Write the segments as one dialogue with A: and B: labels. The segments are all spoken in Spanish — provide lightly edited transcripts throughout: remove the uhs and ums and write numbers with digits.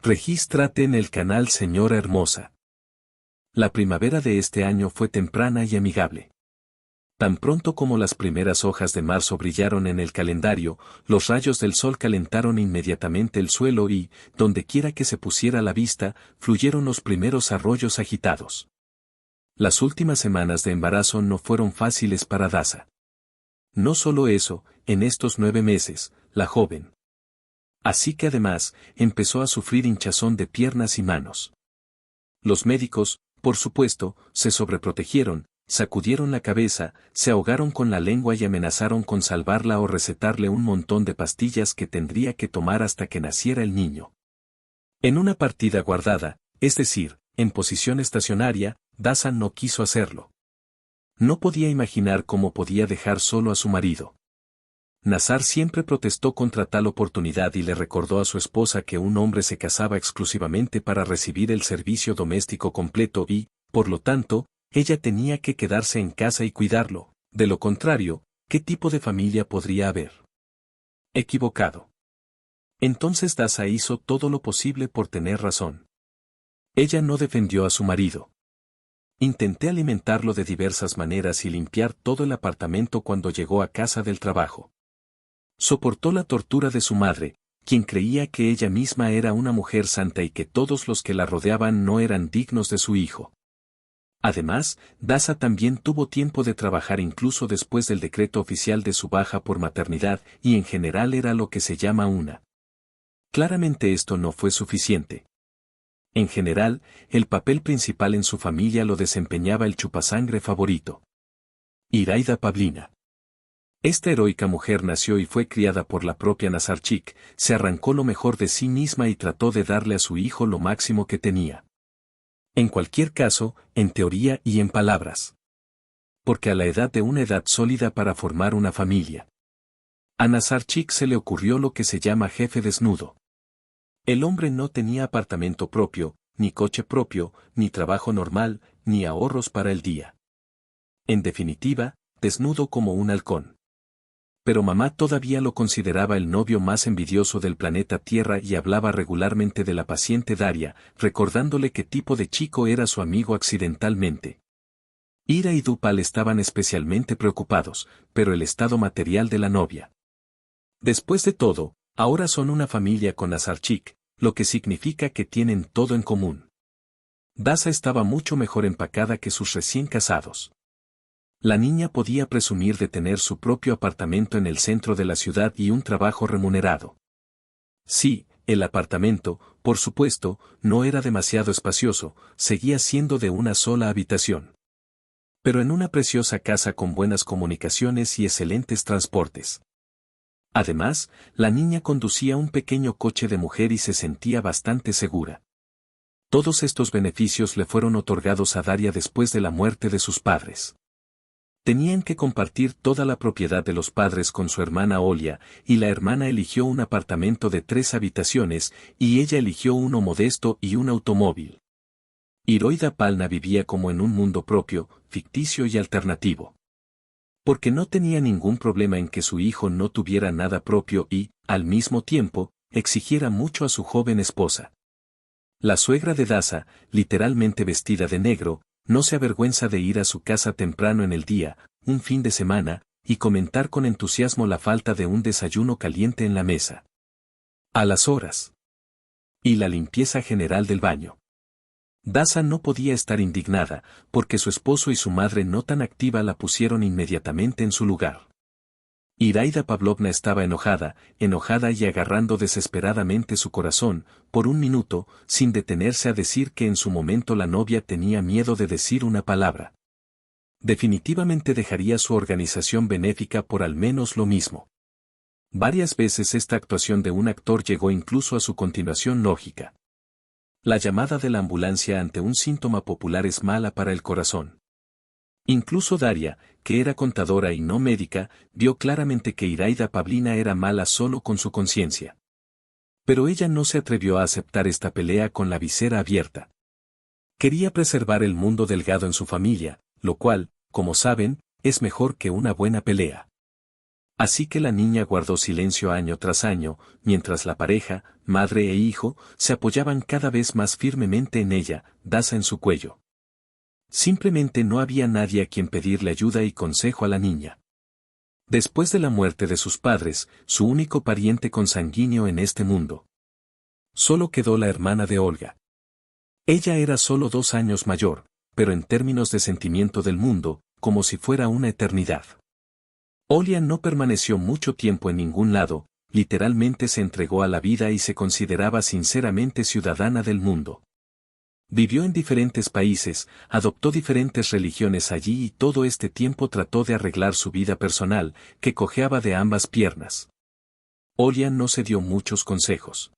A: Regístrate en el canal Señora Hermosa. La primavera de este año fue temprana y amigable. Tan pronto como las primeras hojas de marzo brillaron en el calendario, los rayos del sol calentaron inmediatamente el suelo y, dondequiera que se pusiera la vista, fluyeron los primeros arroyos agitados. Las últimas semanas de embarazo no fueron fáciles para Daza. No solo eso, en estos 9 meses, la joven. Así que además, empezó a sufrir hinchazón de piernas y manos. Los médicos, por supuesto, se sobreprotegieron, sacudieron la cabeza, se ahogaron con la lengua y amenazaron con salvarla o recetarle un montón de pastillas que tendría que tomar hasta que naciera el niño. En una partida guardada, es decir, en posición estacionaria, Daza no quiso hacerlo. No podía imaginar cómo podía dejar solo a su marido. Nazar siempre protestó contra tal oportunidad y le recordó a su esposa que un hombre se casaba exclusivamente para recibir el servicio doméstico completo y, por lo tanto, ella tenía que quedarse en casa y cuidarlo. De lo contrario, ¿qué tipo de familia podría haber? Equivocado. Entonces Daza hizo todo lo posible por tener razón. Ella no defendió a su marido. Intenté alimentarlo de diversas maneras y limpiar todo el apartamento cuando llegó a casa del trabajo. Soportó la tortura de su madre, quien creía que ella misma era una mujer santa y que todos los que la rodeaban no eran dignos de su hijo. Además, Daza también tuvo tiempo de trabajar incluso después del decreto oficial de su baja por maternidad y en general era lo que se llama una. Claramente esto no fue suficiente. En general, el papel principal en su familia lo desempeñaba el chupasangre favorito. Iraida Pavlina. Esta heroica mujer nació y fue criada por la propia Nazarchik, se arrancó lo mejor de sí misma y trató de darle a su hijo lo máximo que tenía. En cualquier caso, en teoría y en palabras. Porque a la edad de una edad sólida para formar una familia. A Nazarchik se le ocurrió lo que se llama jefe desnudo. El hombre no tenía apartamento propio, ni coche propio, ni trabajo normal, ni ahorros para el día. En definitiva, desnudo como un halcón. Pero mamá todavía lo consideraba el novio más envidioso del planeta Tierra y hablaba regularmente de la paciente Daria, recordándole qué tipo de chico era su amigo accidentalmente. Ira y Dupal estaban especialmente preocupados, pero el estado material de la novia. Después de todo, ahora son una familia con Nazarchik, lo que significa que tienen todo en común. Daza estaba mucho mejor empacada que sus recién casados. La niña podía presumir de tener su propio apartamento en el centro de la ciudad y un trabajo remunerado. Sí, el apartamento, por supuesto, no era demasiado espacioso, seguía siendo de una sola habitación. Pero en una preciosa casa con buenas comunicaciones y excelentes transportes. Además, la niña conducía un pequeño coche de mujer y se sentía bastante segura. Todos estos beneficios le fueron otorgados a Daria después de la muerte de sus padres. Tenían que compartir toda la propiedad de los padres con su hermana Olia, y la hermana eligió un apartamento de 3 habitaciones, y ella eligió uno modesto y un automóvil. Iraida Palna vivía como en un mundo propio, ficticio y alternativo. Porque no tenía ningún problema en que su hijo no tuviera nada propio y, al mismo tiempo, exigiera mucho a su joven esposa. La suegra de Daza, literalmente vestida de negro, no se avergüenza de ir a su casa temprano en el día, un fin de semana, y comentar con entusiasmo la falta de un desayuno caliente en la mesa. A las horas. Y la limpieza general del baño. Daza no podía estar indignada, porque su esposo y su madre no tan activa la pusieron inmediatamente en su lugar. Iraida Pavlovna estaba enojada y agarrando desesperadamente su corazón, por un minuto, sin detenerse a decir que en su momento la novia tenía miedo de decir una palabra. Definitivamente dejaría su organización benéfica por al menos lo mismo. Varias veces esta actuación de un actor llegó incluso a su continuación lógica. La llamada de la ambulancia ante un síntoma popular es mala para el corazón. Incluso Daria, que era contadora y no médica, vio claramente que Iraida Pavlina era mala solo con su conciencia. Pero ella no se atrevió a aceptar esta pelea con la visera abierta. Quería preservar el mundo delgado en su familia, lo cual, como saben, es mejor que una buena pelea. Así que la niña guardó silencio año tras año, mientras la pareja, madre e hijo, se apoyaban cada vez más firmemente en ella, Daza en su cuello. Simplemente no había nadie a quien pedirle ayuda y consejo a la niña. Después de la muerte de sus padres, su único pariente consanguíneo en este mundo. Solo quedó la hermana de Olga. Ella era solo 2 años mayor, pero en términos de sentimiento del mundo, como si fuera una eternidad. Olia no permaneció mucho tiempo en ningún lado, literalmente se entregó a la vida y se consideraba sinceramente ciudadana del mundo. Vivió en diferentes países, adoptó diferentes religiones allí y todo este tiempo trató de arreglar su vida personal, que cojeaba de ambas piernas. Olia no se dio muchos consejos.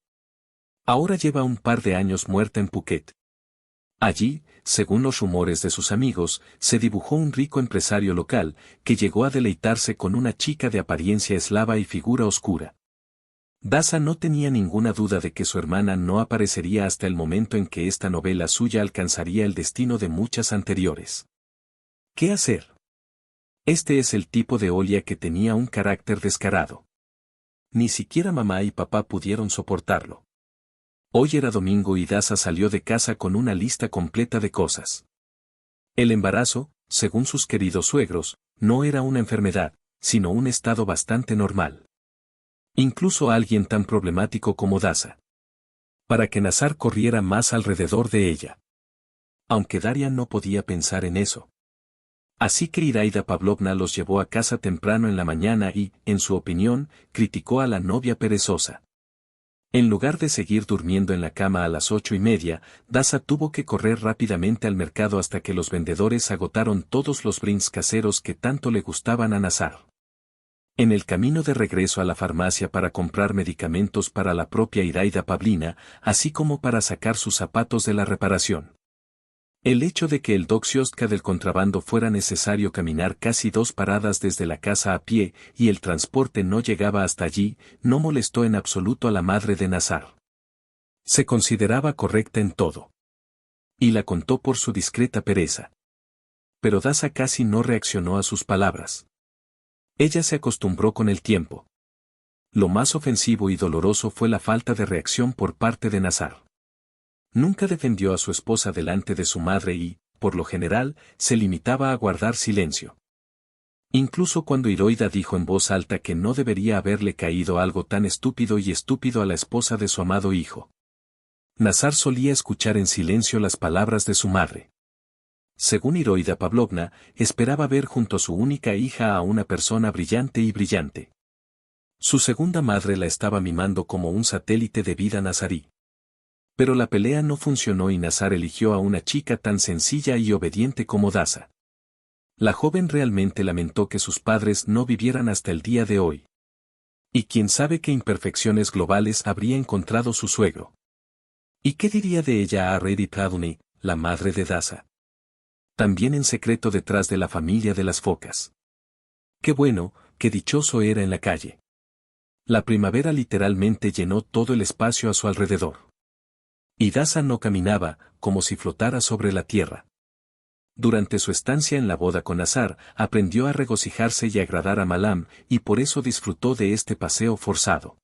A: Ahora lleva un par de años muerta en Phuket. Allí, según los rumores de sus amigos, se dibujó un rico empresario local, que llegó a deleitarse con una chica de apariencia eslava y figura oscura. Daza no tenía ninguna duda de que su hermana no aparecería hasta el momento en que esta novela suya alcanzaría el destino de muchas anteriores. ¿Qué hacer? Este es el tipo de Olia que tenía un carácter descarado. Ni siquiera mamá y papá pudieron soportarlo. Hoy era domingo y Daza salió de casa con una lista completa de cosas. El embarazo, según sus queridos suegros, no era una enfermedad, sino un estado bastante normal. Incluso alguien tan problemático como Daza. Para que Nazar corriera más alrededor de ella. Aunque Daria no podía pensar en eso. Así que Iraida Pavlovna los llevó a casa temprano en la mañana y, en su opinión, criticó a la novia perezosa. En lugar de seguir durmiendo en la cama a las 8:30, Daza tuvo que correr rápidamente al mercado hasta que los vendedores agotaron todos los brinks caseros que tanto le gustaban a Nazar. En el camino de regreso a la farmacia para comprar medicamentos para la propia Iraida Pavlina, así como para sacar sus zapatos de la reparación. El hecho de que el Doxiostka del contrabando fuera necesario caminar casi 2 paradas desde la casa a pie y el transporte no llegaba hasta allí, no molestó en absoluto a la madre de Nazar. Se consideraba correcta en todo. Y la contó por su discreta pereza. Pero Daza casi no reaccionó a sus palabras. Ella se acostumbró con el tiempo. Lo más ofensivo y doloroso fue la falta de reacción por parte de Nazar. Nunca defendió a su esposa delante de su madre y, por lo general, se limitaba a guardar silencio. Incluso cuando Iraida dijo en voz alta que no debería haberle caído algo tan estúpido y estúpido a la esposa de su amado hijo. Nazar solía escuchar en silencio las palabras de su madre. Según Iraida Pavlovna, esperaba ver junto a su única hija a una persona brillante y brillante. Su segunda madre la estaba mimando como un satélite de vida nazarí. Pero la pelea no funcionó y Nazar eligió a una chica tan sencilla y obediente como Daza. La joven realmente lamentó que sus padres no vivieran hasta el día de hoy. Y quién sabe qué imperfecciones globales habría encontrado su suegro. ¿Y qué diría de ella a Redi Praduni, la madre de Daza? También en secreto detrás de la familia de las focas. Qué bueno, qué dichoso era en la calle. La primavera literalmente llenó todo el espacio a su alrededor. Y Daza no caminaba, como si flotara sobre la tierra. Durante su estancia en la boda con Nazar, aprendió a regocijarse y agradar a Malam, y por eso disfrutó de este paseo forzado.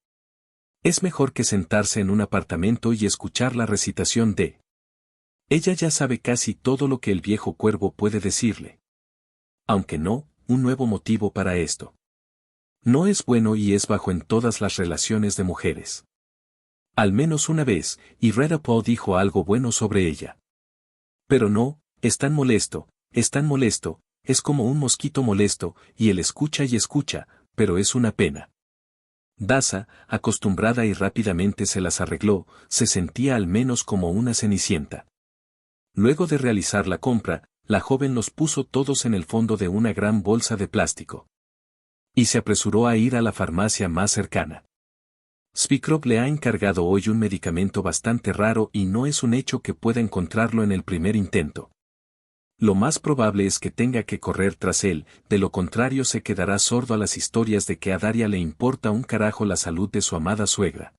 A: Es mejor que sentarse en un apartamento y escuchar la recitación de. Ella ya sabe casi todo lo que el viejo cuervo puede decirle. Aunque no, un nuevo motivo para esto. No es bueno y es bajo en todas las relaciones de mujeres. Al menos una vez, Irrera Poe dijo algo bueno sobre ella. Pero no, es tan molesto, es como un mosquito molesto, y él escucha y escucha, pero es una pena. Daza, acostumbrada y rápidamente se las arregló, se sentía al menos como una cenicienta. Luego de realizar la compra, la joven los puso todos en el fondo de una gran bolsa de plástico. Y se apresuró a ir a la farmacia más cercana. Svikrov le ha encargado hoy un medicamento bastante raro y no es un hecho que pueda encontrarlo en el primer intento. Lo más probable es que tenga que correr tras él, de lo contrario se quedará sordo a las historias de que a Daria le importa un carajo la salud de su amada suegra.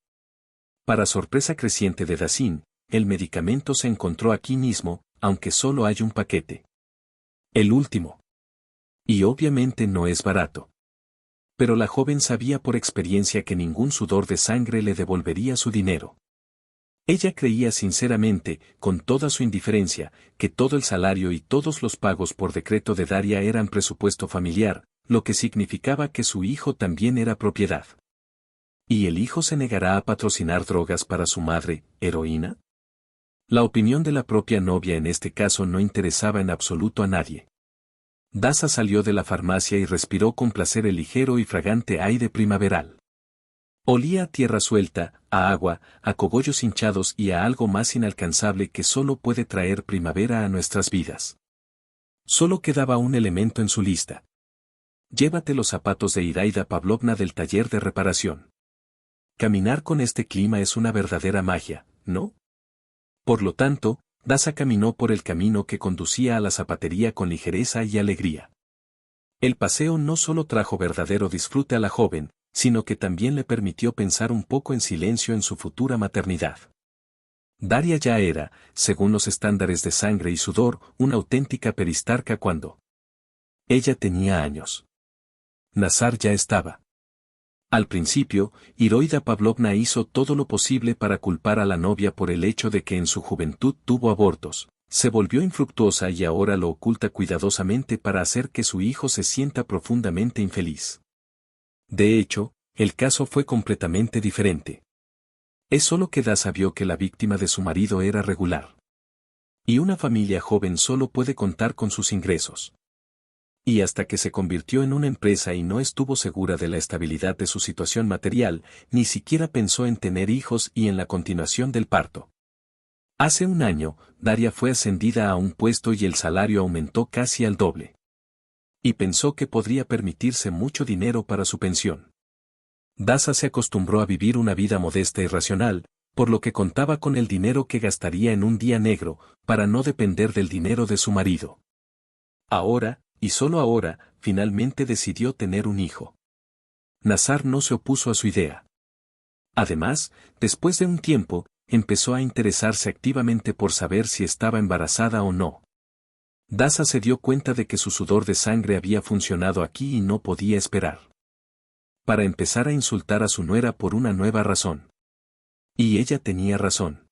A: Para sorpresa creciente de Dacin, el medicamento se encontró aquí mismo, aunque solo hay un paquete. El último. Y obviamente no es barato. Pero la joven sabía por experiencia que ningún sudor de sangre le devolvería su dinero. Ella creía sinceramente, con toda su indiferencia, que todo el salario y todos los pagos por decreto de Daria eran presupuesto familiar, lo que significaba que su hijo también era propiedad. ¿Y el hijo se negará a patrocinar drogas para su madre, heroína? La opinión de la propia novia en este caso no interesaba en absoluto a nadie. Daza salió de la farmacia y respiró con placer el ligero y fragante aire primaveral. Olía a tierra suelta, a agua, a cogollos hinchados y a algo más inalcanzable que solo puede traer primavera a nuestras vidas. Solo quedaba un elemento en su lista. Llévate los zapatos de Iraida Pavlovna del taller de reparación. Caminar con este clima es una verdadera magia, ¿no? Por lo tanto, Daza caminó por el camino que conducía a la zapatería con ligereza y alegría. El paseo no solo trajo verdadero disfrute a la joven, sino que también le permitió pensar un poco en silencio en su futura maternidad. Daria ya era, según los estándares de sangre y sudor, una auténtica peristarca cuando ella tenía años. Nazar ya estaba. Al principio, Iraida Pavlovna hizo todo lo posible para culpar a la novia por el hecho de que en su juventud tuvo abortos, se volvió infructuosa y ahora lo oculta cuidadosamente para hacer que su hijo se sienta profundamente infeliz. De hecho, el caso fue completamente diferente. Es solo que Daza vio que la víctima de su marido era regular. Y una familia joven solo puede contar con sus ingresos. Y hasta que se convirtió en una empresa y no estuvo segura de la estabilidad de su situación material, ni siquiera pensó en tener hijos y en la continuación del parto. Hace un año, Daria fue ascendida a un puesto y el salario aumentó casi al doble. Y pensó que podría permitirse mucho dinero para su pensión. Daza se acostumbró a vivir una vida modesta y racional, por lo que contaba con el dinero que gastaría en un día negro, para no depender del dinero de su marido. Ahora, y solo ahora, finalmente decidió tener un hijo. Nazar no se opuso a su idea. Además, después de un tiempo, empezó a interesarse activamente por saber si estaba embarazada o no. Daza se dio cuenta de que su sudor de sangre había funcionado aquí y no podía esperar. Para empezar a insultar a su nuera por una nueva razón. Y ella tenía razón.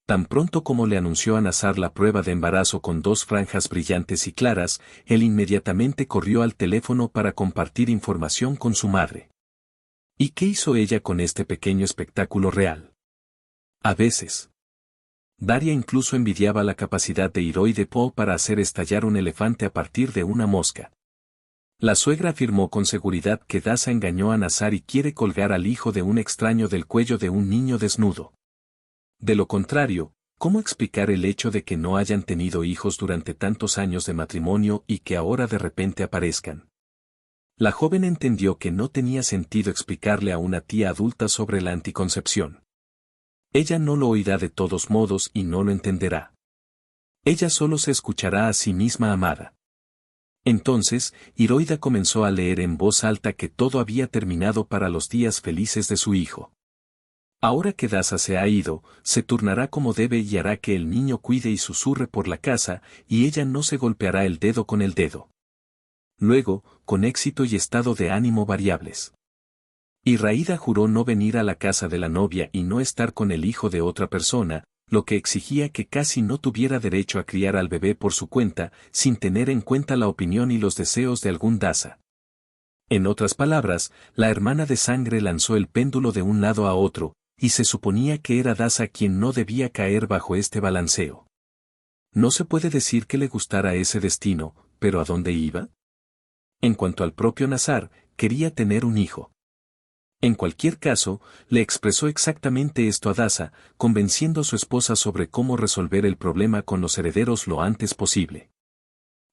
A: Tan pronto como le anunció a Nazar la prueba de embarazo con 2 franjas brillantes y claras, él inmediatamente corrió al teléfono para compartir información con su madre. ¿Y qué hizo ella con este pequeño espectáculo real? A veces. Daria incluso envidiaba la capacidad de Iraida Po para hacer estallar un elefante a partir de una mosca. La suegra afirmó con seguridad que Daza engañó a Nazar y quiere colgar al hijo de un extraño del cuello de un niño desnudo. De lo contrario, ¿cómo explicar el hecho de que no hayan tenido hijos durante tantos años de matrimonio y que ahora de repente aparezcan? La joven entendió que no tenía sentido explicarle a una tía adulta sobre la anticoncepción. Ella no lo oirá de todos modos y no lo entenderá. Ella solo se escuchará a sí misma amada. Entonces, Iraida comenzó a leer en voz alta que todo había terminado para los días felices de su hijo. Ahora que Daza se ha ido, se turnará como debe y hará que el niño cuide y susurre por la casa, y ella no se golpeará el dedo con el dedo. Luego, con éxito y estado de ánimo variables. Iraida juró no venir a la casa de la novia y no estar con el hijo de otra persona, lo que exigía que casi no tuviera derecho a criar al bebé por su cuenta, sin tener en cuenta la opinión y los deseos de algún Daza. En otras palabras, la hermana de sangre lanzó el péndulo de un lado a otro, y se suponía que era Daza quien no debía caer bajo este balanceo. No se puede decir que le gustara ese destino, pero ¿a dónde iba? En cuanto al propio Nazar, quería tener un hijo. En cualquier caso, le expresó exactamente esto a Daza, convenciendo a su esposa sobre cómo resolver el problema con los herederos lo antes posible.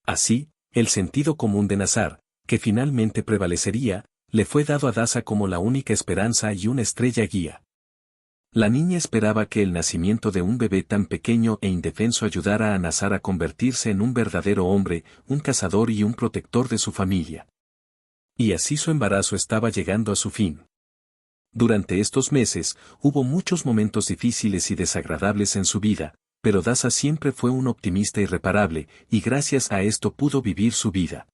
A: Así, el sentido común de Nazar, que finalmente prevalecería, le fue dado a Daza como la única esperanza y una estrella guía. La niña esperaba que el nacimiento de un bebé tan pequeño e indefenso ayudara a Nazar a convertirse en un verdadero hombre, un cazador y un protector de su familia. Y así su embarazo estaba llegando a su fin. Durante estos meses, hubo muchos momentos difíciles y desagradables en su vida, pero Daza siempre fue un optimista irreparable, y gracias a esto pudo vivir su vida.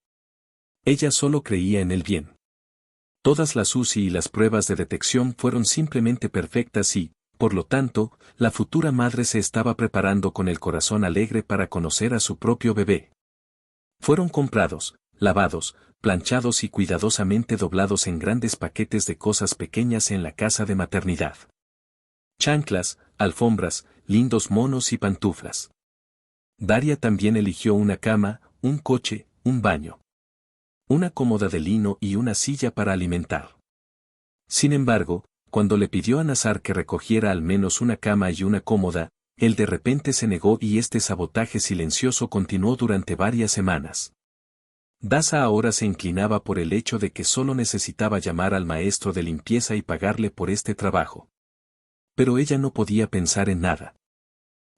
A: Ella solo creía en el bien. Todas las UCI y las pruebas de detección fueron simplemente perfectas y, por lo tanto, la futura madre se estaba preparando con el corazón alegre para conocer a su propio bebé. Fueron comprados, lavados, planchados y cuidadosamente doblados en grandes paquetes de cosas pequeñas en la casa de maternidad. Chanclas, alfombras, lindos monos y pantuflas. Daria también eligió una cama, un coche, un baño, una cómoda de lino y una silla para alimentar. Sin embargo, cuando le pidió a Nazar que recogiera al menos una cama y una cómoda, él de repente se negó y este sabotaje silencioso continuó durante varias semanas. Daza ahora se inclinaba por el hecho de que solo necesitaba llamar al maestro de limpieza y pagarle por este trabajo. Pero ella no podía pensar en nada.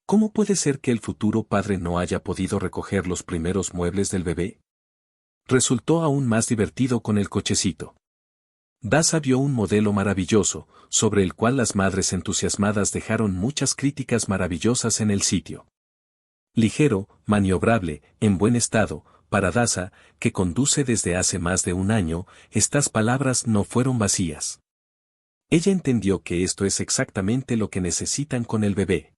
A: ¿Cómo puede ser que el futuro padre no haya podido recoger los primeros muebles del bebé? Resultó aún más divertido con el cochecito. Daza vio un modelo maravilloso, sobre el cual las madres entusiasmadas dejaron muchas críticas maravillosas en el sitio. Ligero, maniobrable, en buen estado, para Daza, que conduce desde hace más de un año, estas palabras no fueron vacías. Ella entendió que esto es exactamente lo que necesitan con el bebé.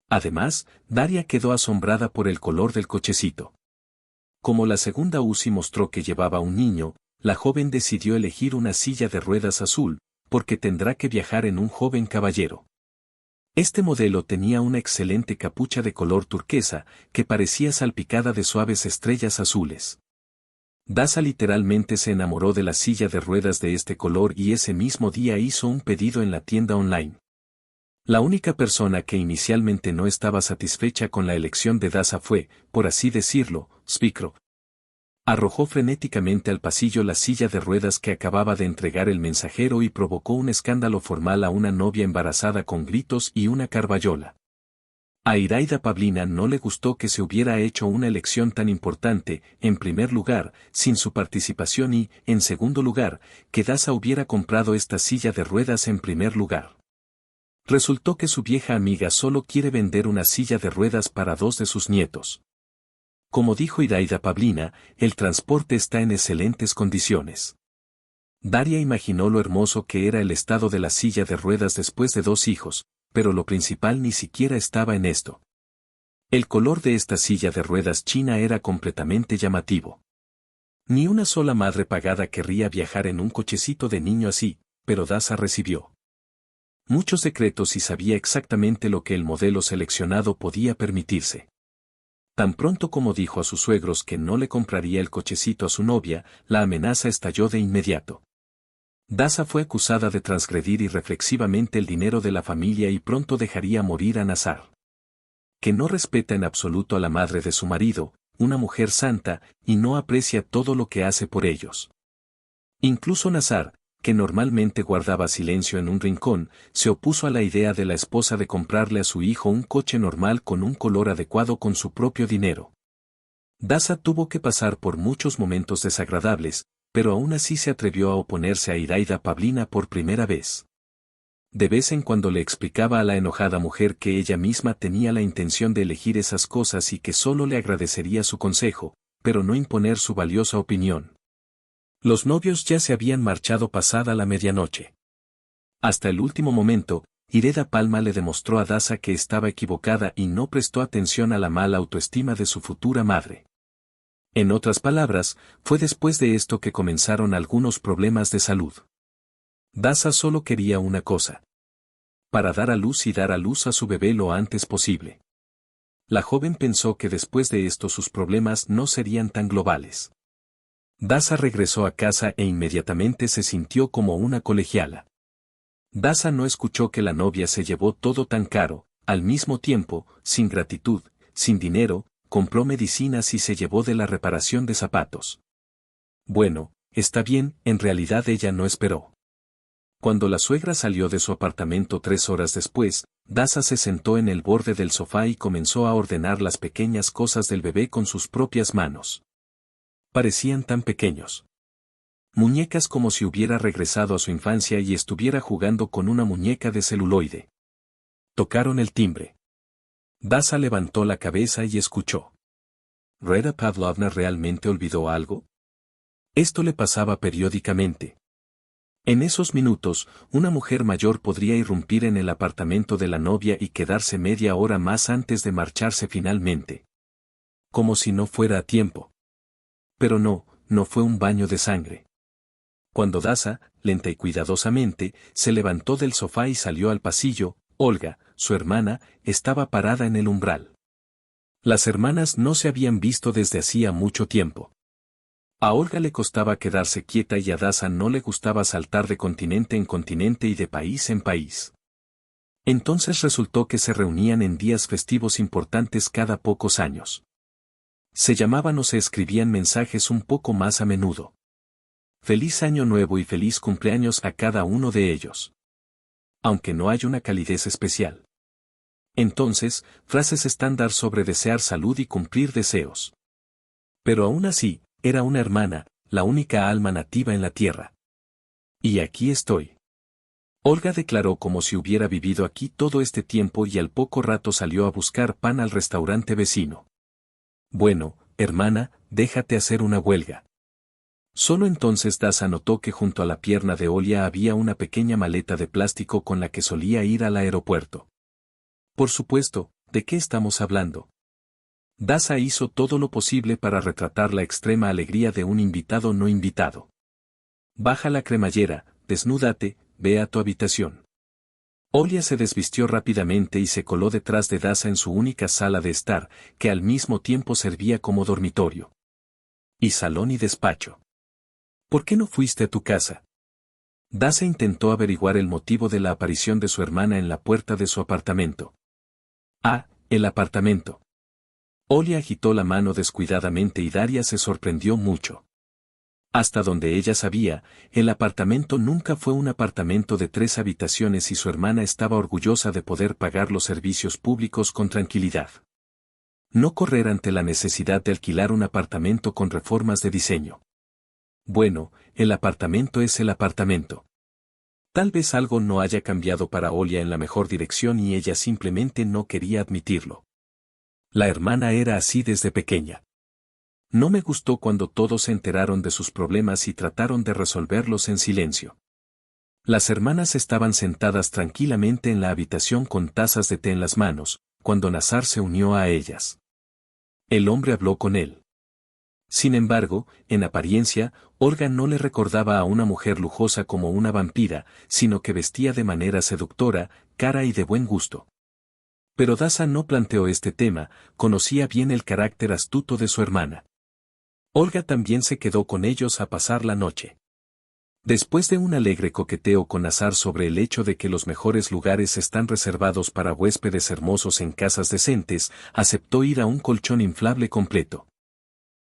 A: Además, Daria quedó asombrada por el color del cochecito. Como la segunda UCI mostró que llevaba un niño, la joven decidió elegir una silla de ruedas azul, porque tendrá que viajar en un joven caballero. Este modelo tenía una excelente capucha de color turquesa, que parecía salpicada de suaves estrellas azules. Daza literalmente se enamoró de la silla de ruedas de este color y ese mismo día hizo un pedido en la tienda online. La única persona que inicialmente no estaba satisfecha con la elección de Daza fue, por así decirlo, Spikro. Arrojó frenéticamente al pasillo la silla de ruedas que acababa de entregar el mensajero y provocó un escándalo formal a una novia embarazada con gritos y una carbayola. A Iraida Pavlina no le gustó que se hubiera hecho una elección tan importante, en primer lugar, sin su participación y, en segundo lugar, que Daza hubiera comprado esta silla de ruedas en primer lugar. Resultó que su vieja amiga solo quiere vender una silla de ruedas para 2 de sus nietos. Como dijo Iraida Pavlina, el transporte está en excelentes condiciones. Daria imaginó lo hermoso que era el estado de la silla de ruedas después de 2 hijos, pero lo principal ni siquiera estaba en esto. El color de esta silla de ruedas china era completamente llamativo. Ni una sola madre pagada querría viajar en un cochecito de niño así, pero Daza recibió muchos secretos y sabía exactamente lo que el modelo seleccionado podía permitirse. Tan pronto como dijo a sus suegros que no le compraría el cochecito a su novia, la amenaza estalló de inmediato. Daza fue acusada de transgredir irreflexivamente el dinero de la familia y pronto dejaría morir a Nazar. Que no respeta en absoluto a la madre de su marido, una mujer santa, y no aprecia todo lo que hace por ellos. Incluso Nazar, que normalmente guardaba silencio en un rincón, se opuso a la idea de la esposa de comprarle a su hijo un coche normal con un color adecuado con su propio dinero. Daza tuvo que pasar por muchos momentos desagradables, pero aún así se atrevió a oponerse a Iraida Pavlina por primera vez. De vez en cuando le explicaba a la enojada mujer que ella misma tenía la intención de elegir esas cosas y que solo le agradecería su consejo, pero no imponer su valiosa opinión. Los novios ya se habían marchado pasada la medianoche. Hasta el último momento, Iraida Palma le demostró a Daza que estaba equivocada y no prestó atención a la mala autoestima de su futura madre. En otras palabras, fue después de esto que comenzaron algunos problemas de salud. Daza solo quería una cosa: para dar a luz y dar a luz a su bebé lo antes posible. La joven pensó que después de esto sus problemas no serían tan globales. Daza regresó a casa e inmediatamente se sintió como una colegiala. Daza no escuchó que la novia se llevó todo tan caro, al mismo tiempo, sin gratitud, sin dinero, compró medicinas y se llevó de la reparación de zapatos. Bueno, está bien, en realidad ella no esperó. Cuando la suegra salió de su apartamento 3 horas después, Daza se sentó en el borde del sofá y comenzó a ordenar las pequeñas cosas del bebé con sus propias manos. Parecían tan pequeños. Muñecas como si hubiera regresado a su infancia y estuviera jugando con una muñeca de celuloide. Tocaron el timbre. Daza levantó la cabeza y escuchó. ¿Reda Pavlovna realmente olvidó algo? Esto le pasaba periódicamente. En esos minutos, una mujer mayor podría irrumpir en el apartamento de la novia y quedarse media hora más antes de marcharse finalmente. Como si no fuera a tiempo. Pero no fue un baño de sangre. Cuando Daza, lenta y cuidadosamente, se levantó del sofá y salió al pasillo, Olga, su hermana, estaba parada en el umbral. Las hermanas no se habían visto desde hacía mucho tiempo. A Olga le costaba quedarse quieta y a Daza no le gustaba saltar de continente en continente y de país en país. Entonces resultó que se reunían en días festivos importantes cada pocos años. Se llamaban o se escribían mensajes un poco más a menudo. Feliz Año Nuevo y feliz cumpleaños a cada uno de ellos. Aunque no hay una calidez especial. Entonces, frases estándar sobre desear salud y cumplir deseos. Pero aún así, era una hermana, la única alma nativa en la tierra. Y aquí estoy. Olga declaró como si hubiera vivido aquí todo este tiempo y al poco rato salió a buscar pan al restaurante vecino. Bueno, hermana, déjate hacer una huelga. Solo entonces Daza notó que junto a la pierna de Olia había una pequeña maleta de plástico con la que solía ir al aeropuerto. Por supuesto, ¿de qué estamos hablando? Daza hizo todo lo posible para retratar la extrema alegría de un invitado no invitado. Baja la cremallera, desnúdate, ve a tu habitación. Olia se desvistió rápidamente y se coló detrás de Daza en su única sala de estar, que al mismo tiempo servía como dormitorio. Y salón y despacho. ¿Por qué no fuiste a tu casa? Daza intentó averiguar el motivo de la aparición de su hermana en la puerta de su apartamento. Ah, el apartamento. Olia agitó la mano descuidadamente y Daria se sorprendió mucho. Hasta donde ella sabía, el apartamento nunca fue un apartamento de 3 habitaciones y su hermana estaba orgullosa de poder pagar los servicios públicos con tranquilidad. No correr ante la necesidad de alquilar un apartamento con reformas de diseño. Bueno, el apartamento es el apartamento. Tal vez algo no haya cambiado para Olia en la mejor dirección y ella simplemente no quería admitirlo. La hermana era así desde pequeña. No me gustó cuando todos se enteraron de sus problemas y trataron de resolverlos en silencio. Las hermanas estaban sentadas tranquilamente en la habitación con tazas de té en las manos, cuando Nazar se unió a ellas. El hombre habló con él. Sin embargo, en apariencia, Olga no le recordaba a una mujer lujosa como una vampira, sino que vestía de manera seductora, cara y de buen gusto. Pero Daza no planteó este tema, conocía bien el carácter astuto de su hermana. Olga también se quedó con ellos a pasar la noche. Después de un alegre coqueteo con Nazar sobre el hecho de que los mejores lugares están reservados para huéspedes hermosos en casas decentes, aceptó ir a un colchón inflable completo.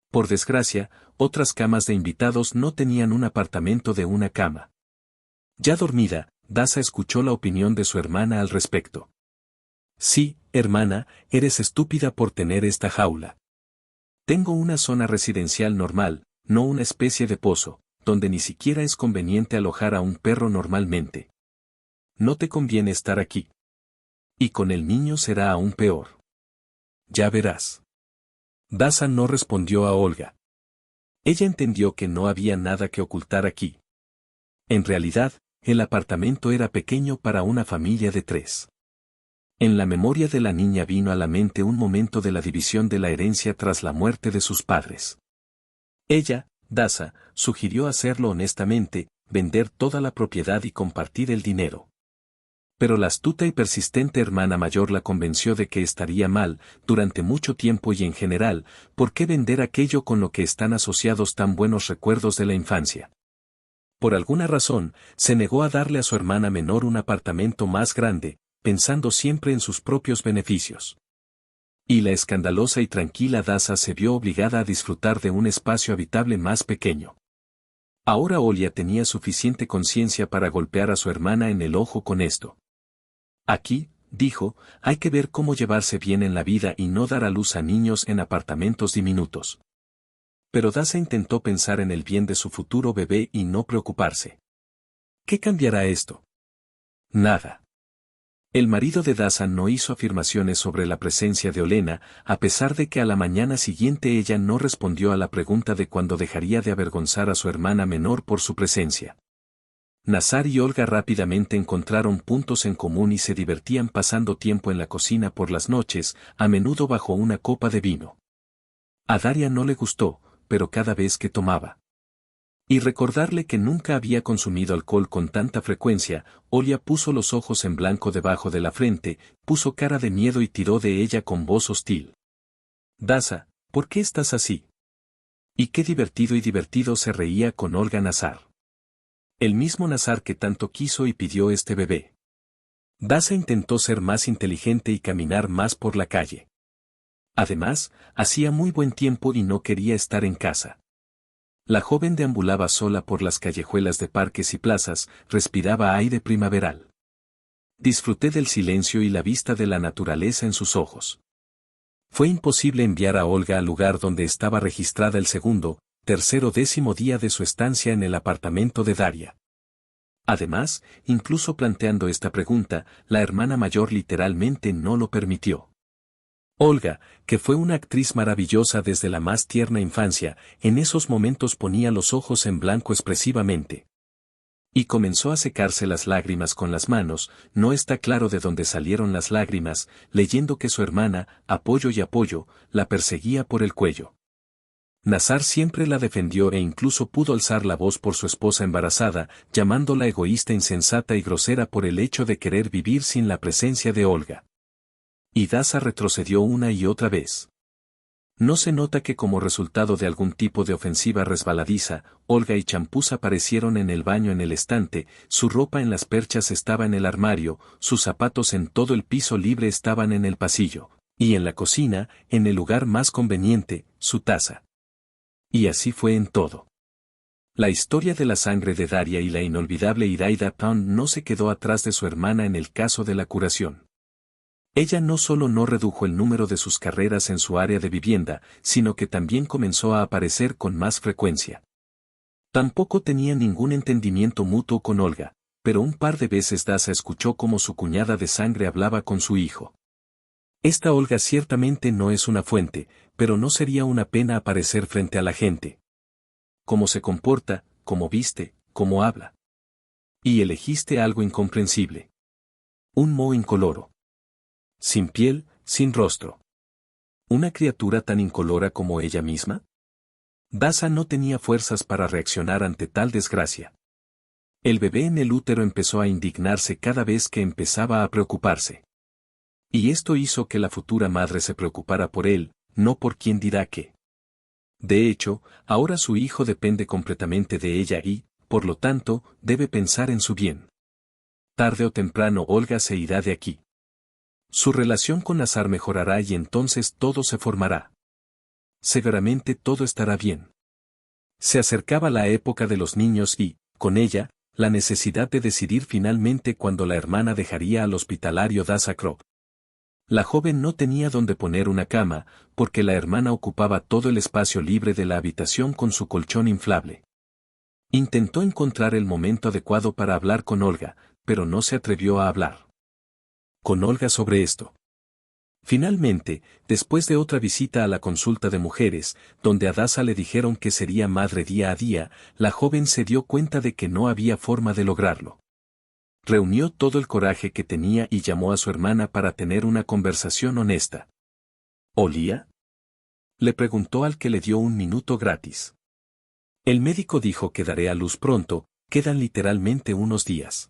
A: Por desgracia, otras camas de invitados no tenían un apartamento de una cama. Ya dormida, Daza escuchó la opinión de su hermana al respecto. Sí, hermana, eres estúpida por tener esta jaula. Tengo una zona residencial normal, no una especie de pozo, donde ni siquiera es conveniente alojar a un perro normalmente. No te conviene estar aquí. Y con el niño será aún peor. Ya verás. Daza no respondió a Olga. Ella entendió que no había nada que ocultar aquí. En realidad, el apartamento era pequeño para una familia de 3. En la memoria de la niña vino a la mente un momento de la división de la herencia tras la muerte de sus padres. Ella, Daza, sugirió hacerlo honestamente, vender toda la propiedad y compartir el dinero. Pero la astuta y persistente hermana mayor la convenció de que estaría mal, durante mucho tiempo y en general, ¿por qué vender aquello con lo que están asociados tan buenos recuerdos de la infancia? Por alguna razón, se negó a darle a su hermana menor un apartamento más grande, pensando siempre en sus propios beneficios. Y la escandalosa y tranquila Daza se vio obligada a disfrutar de un espacio habitable más pequeño. Ahora Olia tenía suficiente conciencia para golpear a su hermana en el ojo con esto. Aquí, dijo, hay que ver cómo llevarse bien en la vida y no dar a luz a niños en apartamentos diminutos. Pero Daza intentó pensar en el bien de su futuro bebé y no preocuparse. ¿Qué cambiará esto? Nada. El marido de Daza no hizo afirmaciones sobre la presencia de Olena, a pesar de que a la mañana siguiente ella no respondió a la pregunta de cuándo dejaría de avergonzar a su hermana menor por su presencia. Nazar y Olga rápidamente encontraron puntos en común y se divertían pasando tiempo en la cocina por las noches, a menudo bajo una copa de vino. A Daria no le gustó, pero cada vez que tomaba. Y recordarle que nunca había consumido alcohol con tanta frecuencia, Olia puso los ojos en blanco debajo de la frente, puso cara de miedo y tiró de ella con voz hostil. Daza, ¿por qué estás así? Y qué divertido se reía con Olga Nazar. El mismo Nazar que tanto quiso y pidió este bebé. Daza intentó ser más inteligente y caminar más por la calle. Además, hacía muy buen tiempo y no quería estar en casa. La joven deambulaba sola por las callejuelas de parques y plazas, respiraba aire primaveral. Disfruté del silencio y la vista de la naturaleza en sus ojos. Fue imposible enviar a Olga al lugar donde estaba registrada el segundo, tercero, 10º día de su estancia en el apartamento de Daria. Además, incluso planteando esta pregunta, la hermana mayor literalmente no lo permitió. Olga, que fue una actriz maravillosa desde la más tierna infancia, en esos momentos ponía los ojos en blanco expresivamente. Y comenzó a secarse las lágrimas con las manos, no está claro de dónde salieron las lágrimas, leyendo que su hermana, apoyo, la perseguía por el cuello. Nazar siempre la defendió e incluso pudo alzar la voz por su esposa embarazada, llamándola egoísta, insensata y grosera por el hecho de querer vivir sin la presencia de Olga. Y Daza retrocedió una y otra vez. No se nota que como resultado de algún tipo de ofensiva resbaladiza, Olga y Champús aparecieron en el baño en el estante, su ropa en las perchas estaba en el armario, sus zapatos en todo el piso libre estaban en el pasillo, y en la cocina, en el lugar más conveniente, su taza. Y así fue en todo. La historia de la sangre de Daria y la inolvidable Iraida Pound no se quedó atrás de su hermana en el caso de la curación. Ella no solo no redujo el número de sus carreras en su área de vivienda, sino que también comenzó a aparecer con más frecuencia. Tampoco tenía ningún entendimiento mutuo con Olga, pero un par de veces Daza escuchó cómo su cuñada de sangre hablaba con su hijo. Esta Olga ciertamente no es una fuente, pero no sería una pena aparecer frente a la gente. Cómo se comporta, cómo viste, cómo habla. Y elegiste algo incomprensible. Un moho incoloro. Sin piel, sin rostro. ¿Una criatura tan incolora como ella misma? Daza no tenía fuerzas para reaccionar ante tal desgracia. El bebé en el útero empezó a indignarse cada vez que empezaba a preocuparse. Y esto hizo que la futura madre se preocupara por él, no por quién dirá qué. De hecho, ahora su hijo depende completamente de ella y, por lo tanto, debe pensar en su bien. Tarde o temprano Olga se irá de aquí. Su relación con Nazar mejorará y entonces todo se formará. Seguramente todo estará bien. Se acercaba la época de los niños y, con ella, la necesidad de decidir finalmente cuándo la hermana dejaría al hospitalario Daza Krop. La joven no tenía dónde poner una cama, porque la hermana ocupaba todo el espacio libre de la habitación con su colchón inflable. Intentó encontrar el momento adecuado para hablar con Olga, pero no se atrevió a hablar con Olga sobre esto. Finalmente, después de otra visita a la consulta de mujeres, donde a Daza le dijeron que sería madre día a día, la joven se dio cuenta de que no había forma de lograrlo. Reunió todo el coraje que tenía y llamó a su hermana para tener una conversación honesta. ¿Olía? Le preguntó al que le dio un minuto gratis. El médico dijo que daré a luz pronto, quedan literalmente unos días.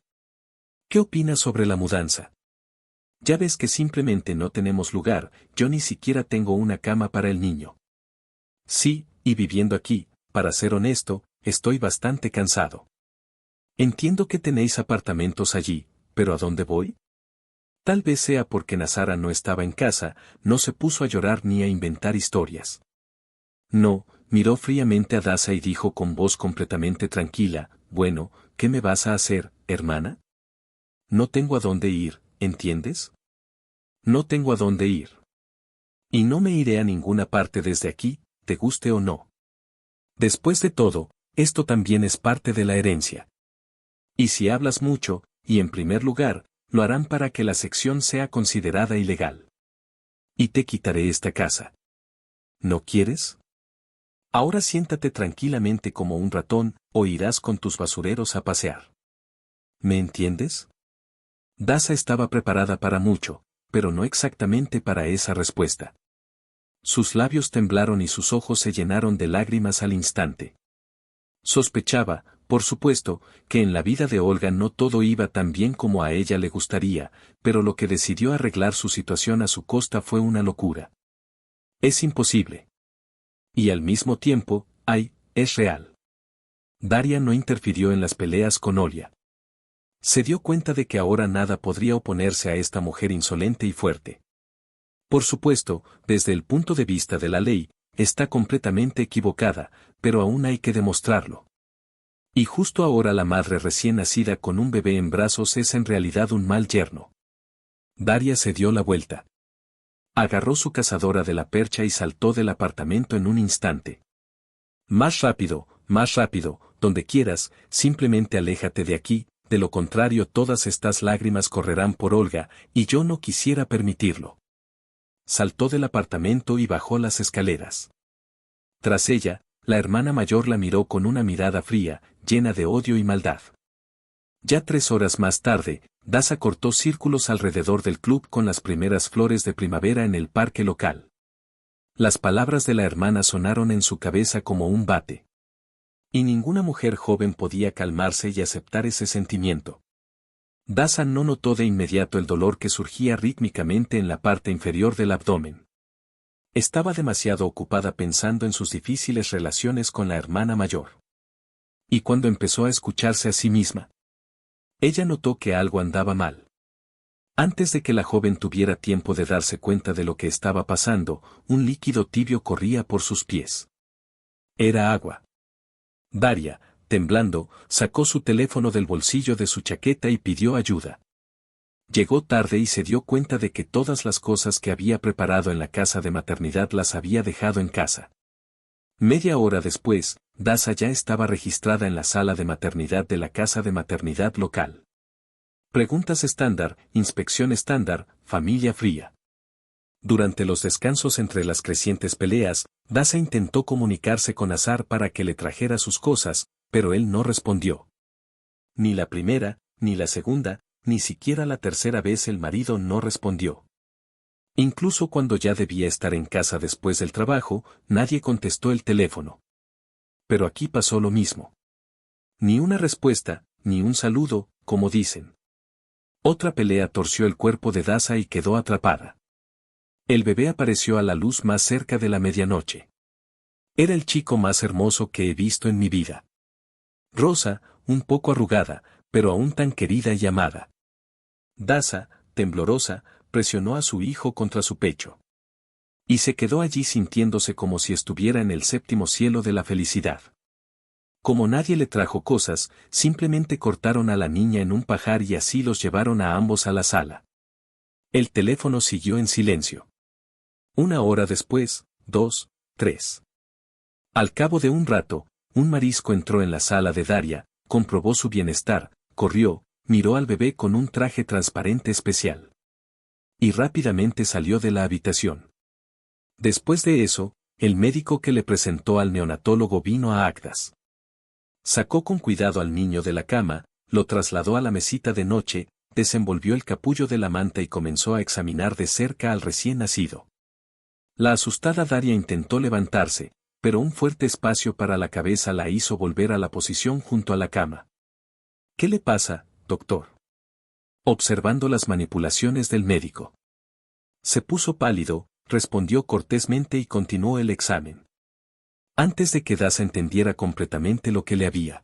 A: ¿Qué opinas sobre la mudanza? Ya ves que simplemente no tenemos lugar, yo ni siquiera tengo una cama para el niño. Sí, y viviendo aquí, para ser honesto, estoy bastante cansado. Entiendo que tenéis apartamentos allí, pero ¿a dónde voy? Tal vez sea porque Nazara no estaba en casa, no se puso a llorar ni a inventar historias. No, miró fríamente a Daza y dijo con voz completamente tranquila, bueno, ¿qué me vas a hacer, hermana? No tengo a dónde ir, ¿entiendes? No tengo a dónde ir. Y no me iré a ninguna parte desde aquí, te guste o no. Después de todo, esto también es parte de la herencia. Y si hablas mucho, y en primer lugar, lo harán para que la sección sea considerada ilegal. Y te quitaré esta casa. ¿No quieres? Ahora siéntate tranquilamente como un ratón, o irás con tus basureros a pasear. ¿Me entiendes? Daza estaba preparada para mucho, pero no exactamente para esa respuesta. Sus labios temblaron y sus ojos se llenaron de lágrimas al instante. Sospechaba, por supuesto, que en la vida de Olga no todo iba tan bien como a ella le gustaría, pero lo que decidió arreglar su situación a su costa fue una locura. Es imposible. Y al mismo tiempo, es real. Daria no interfirió en las peleas con Olia. Se dio cuenta de que ahora nada podría oponerse a esta mujer insolente y fuerte. Por supuesto, desde el punto de vista de la ley, está completamente equivocada, pero aún hay que demostrarlo. Y justo ahora la madre recién nacida con un bebé en brazos es en realidad un mal yerno. Daria se dio la vuelta. Agarró su cazadora de la percha y saltó del apartamento en un instante. Más rápido, donde quieras, simplemente aléjate de aquí, de lo contrario todas estas lágrimas correrán por Olga, y yo no quisiera permitirlo. Saltó del apartamento y bajó las escaleras. Tras ella, la hermana mayor la miró con una mirada fría, llena de odio y maldad. Ya 3 horas más tarde, Daza cortó círculos alrededor del club con las primeras flores de primavera en el parque local. Las palabras de la hermana sonaron en su cabeza como un bate. Y ninguna mujer joven podía calmarse y aceptar ese sentimiento. Daza no notó de inmediato el dolor que surgía rítmicamente en la parte inferior del abdomen. Estaba demasiado ocupada pensando en sus difíciles relaciones con la hermana mayor. Y cuando empezó a escucharse a sí misma, ella notó que algo andaba mal. Antes de que la joven tuviera tiempo de darse cuenta de lo que estaba pasando, un líquido tibio corría por sus pies. Era agua. Daria, temblando, sacó su teléfono del bolsillo de su chaqueta y pidió ayuda. Llegó tarde y se dio cuenta de que todas las cosas que había preparado en la casa de maternidad las había dejado en casa. Media hora después, Daza ya estaba registrada en la sala de maternidad de la casa de maternidad local. Preguntas estándar, inspección estándar, familia fría. Durante los descansos entre las crecientes peleas, Daza intentó comunicarse con Azar para que le trajera sus cosas, pero él no respondió. Ni la primera, ni la segunda, ni siquiera la tercera vez el marido no respondió. Incluso cuando ya debía estar en casa después del trabajo, nadie contestó el teléfono. Pero aquí pasó lo mismo. Ni una respuesta, ni un saludo, como dicen. Otra pelea torció el cuerpo de Daza y quedó atrapada. El bebé apareció a la luz más cerca de la medianoche. Era el chico más hermoso que he visto en mi vida. Rosa, un poco arrugada, pero aún tan querida y amada. Daza, temblorosa, presionó a su hijo contra su pecho. Y se quedó allí sintiéndose como si estuviera en el séptimo cielo de la felicidad. Como nadie le trajo cosas, simplemente cortaron a la niña en un pajar y así los llevaron a ambos a la sala. El teléfono siguió en silencio. 1 hora después, 2, 3. Al cabo de un rato, un marisco entró en la sala de Daria, comprobó su bienestar, corrió, miró al bebé con un traje transparente especial. Y rápidamente salió de la habitación. Después de eso, el médico que le presentó al neonatólogo vino a Agdas. Sacó con cuidado al niño de la cama, lo trasladó a la mesita de noche, desenvolvió el capullo de la manta y comenzó a examinar de cerca al recién nacido. La asustada Daria intentó levantarse, pero un fuerte espacio para la cabeza la hizo volver a la posición junto a la cama. ¿Qué le pasa, doctor? Observando las manipulaciones del médico. Se puso pálido, respondió cortésmente y continuó el examen. Antes de que Daza entendiera completamente lo que le había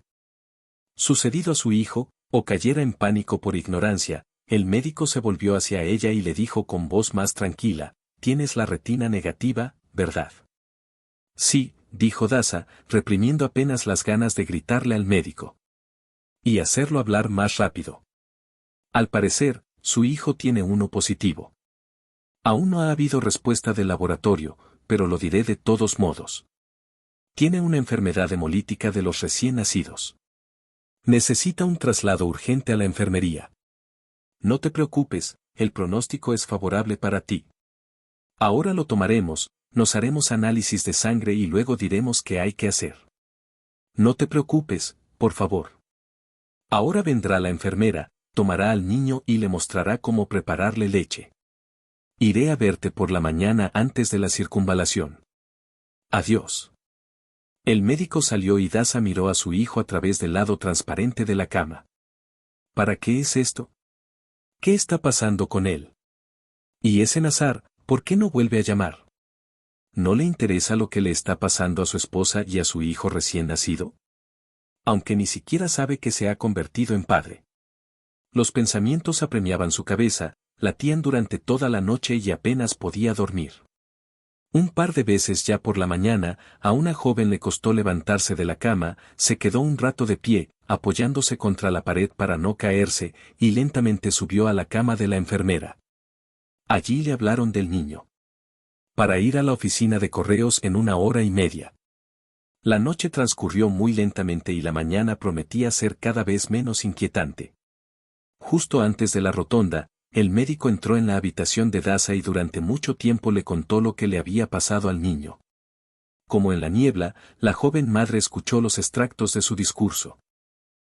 A: sucedido a su hijo, o cayera en pánico por ignorancia, el médico se volvió hacia ella y le dijo con voz más tranquila, «Tienes la retina negativa, ¿verdad?» «Sí», dijo Daza, reprimiendo apenas las ganas de gritarle al médico. Y hacerlo hablar más rápido. Al parecer, su hijo tiene uno positivo. Aún no ha habido respuesta del laboratorio, pero lo diré de todos modos. Tiene una enfermedad hemolítica de los recién nacidos. Necesita un traslado urgente a la enfermería. No te preocupes, el pronóstico es favorable para ti. Ahora lo tomaremos, nos haremos análisis de sangre y luego diremos qué hay que hacer. No te preocupes, por favor. Ahora vendrá la enfermera, tomará al niño y le mostrará cómo prepararle leche. Iré a verte por la mañana antes de la circunvalación. Adiós. El médico salió y Daza miró a su hijo a través del lado transparente de la cama. ¿Para qué es esto? ¿Qué está pasando con él? Y ese Nazar, ¿por qué no vuelve a llamar? ¿No le interesa lo que le está pasando a su esposa y a su hijo recién nacido? Aunque ni siquiera sabe que se ha convertido en padre. Los pensamientos apremiaban su cabeza, latían durante toda la noche y apenas podía dormir. Un par de veces ya por la mañana, a una joven le costó levantarse de la cama, se quedó un rato de pie, apoyándose contra la pared para no caerse, y lentamente subió a la cama de la enfermera. Allí le hablaron del niño. Para ir a la oficina de correos en 1 hora y media. La noche transcurrió muy lentamente y la mañana prometía ser cada vez menos inquietante. Justo antes de la rotonda, el médico entró en la habitación de Daza y durante mucho tiempo le contó lo que le había pasado al niño. Como en la niebla, la joven madre escuchó los extractos de su discurso.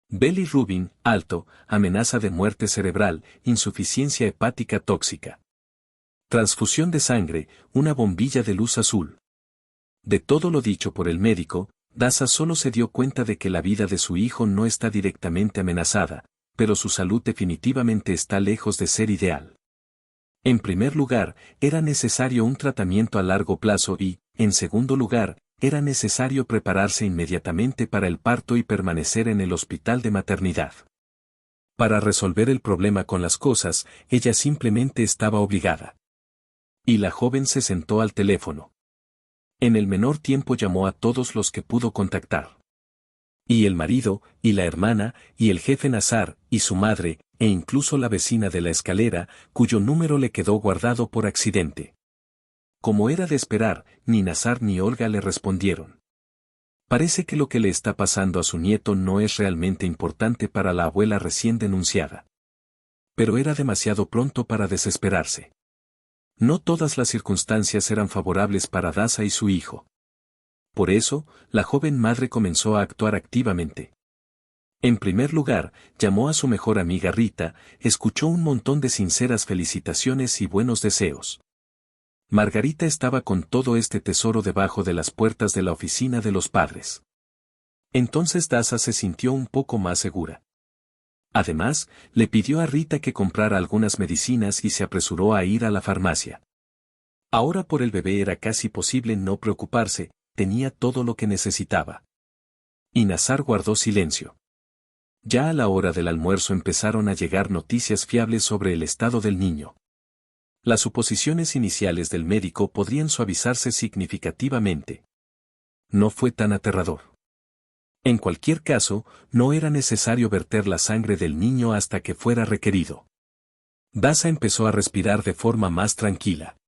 A: Bilirrubin, alto, amenaza de muerte cerebral, insuficiencia hepática tóxica. Transfusión de sangre, una bombilla de luz azul. De todo lo dicho por el médico, Daza solo se dio cuenta de que la vida de su hijo no está directamente amenazada, pero su salud definitivamente está lejos de ser ideal. En primer lugar, era necesario un tratamiento a largo plazo y, en segundo lugar, era necesario prepararse inmediatamente para el parto y permanecer en el hospital de maternidad. Para resolver el problema con las cosas, ella simplemente estaba obligada. Y la joven se sentó al teléfono. En el menor tiempo llamó a todos los que pudo contactar. Y el marido, y la hermana, y el jefe Nazar, y su madre, e incluso la vecina de la escalera, cuyo número le quedó guardado por accidente. Como era de esperar, ni Nazar ni Olga le respondieron. Parece que lo que le está pasando a su nieto no es realmente importante para la abuela recién denunciada. Pero era demasiado pronto para desesperarse. No todas las circunstancias eran favorables para Daza y su hijo. Por eso, la joven madre comenzó a actuar activamente. En primer lugar, llamó a su mejor amiga Rita, escuchó un montón de sinceras felicitaciones y buenos deseos. Margarita estaba con todo este tesoro debajo de las puertas de la oficina de los padres. Entonces Daza se sintió un poco más segura. Además, le pidió a Rita que comprara algunas medicinas y se apresuró a ir a la farmacia. Ahora por el bebé era casi posible no preocuparse, tenía todo lo que necesitaba. Y Nazar guardó silencio. Ya a la hora del almuerzo empezaron a llegar noticias fiables sobre el estado del niño. Las suposiciones iniciales del médico podrían suavizarse significativamente. No fue tan aterrador. En cualquier caso, no era necesario verter la sangre del niño hasta que fuera requerido. Daza empezó a respirar de forma más tranquila.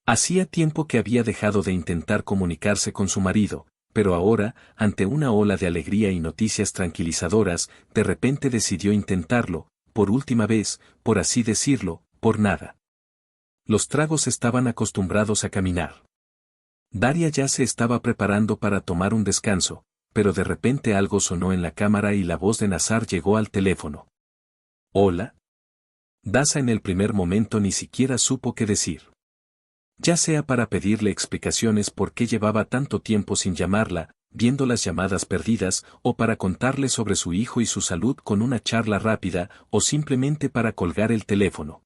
A: Hacía tiempo que había dejado de intentar comunicarse con su marido, pero ahora, ante una ola de alegría y noticias tranquilizadoras, de repente decidió intentarlo, por última vez, por así decirlo, por nada. Los tragos estaban acostumbrados a caminar. Daria ya se estaba preparando para tomar un descanso, pero de repente algo sonó en la cámara y la voz de Nazar llegó al teléfono. ¿Hola? Daza en el primer momento ni siquiera supo qué decir. Ya sea para pedirle explicaciones por qué llevaba tanto tiempo sin llamarla, viendo las llamadas perdidas, o para contarle sobre su hijo y su salud con una charla rápida, o simplemente para colgar el teléfono.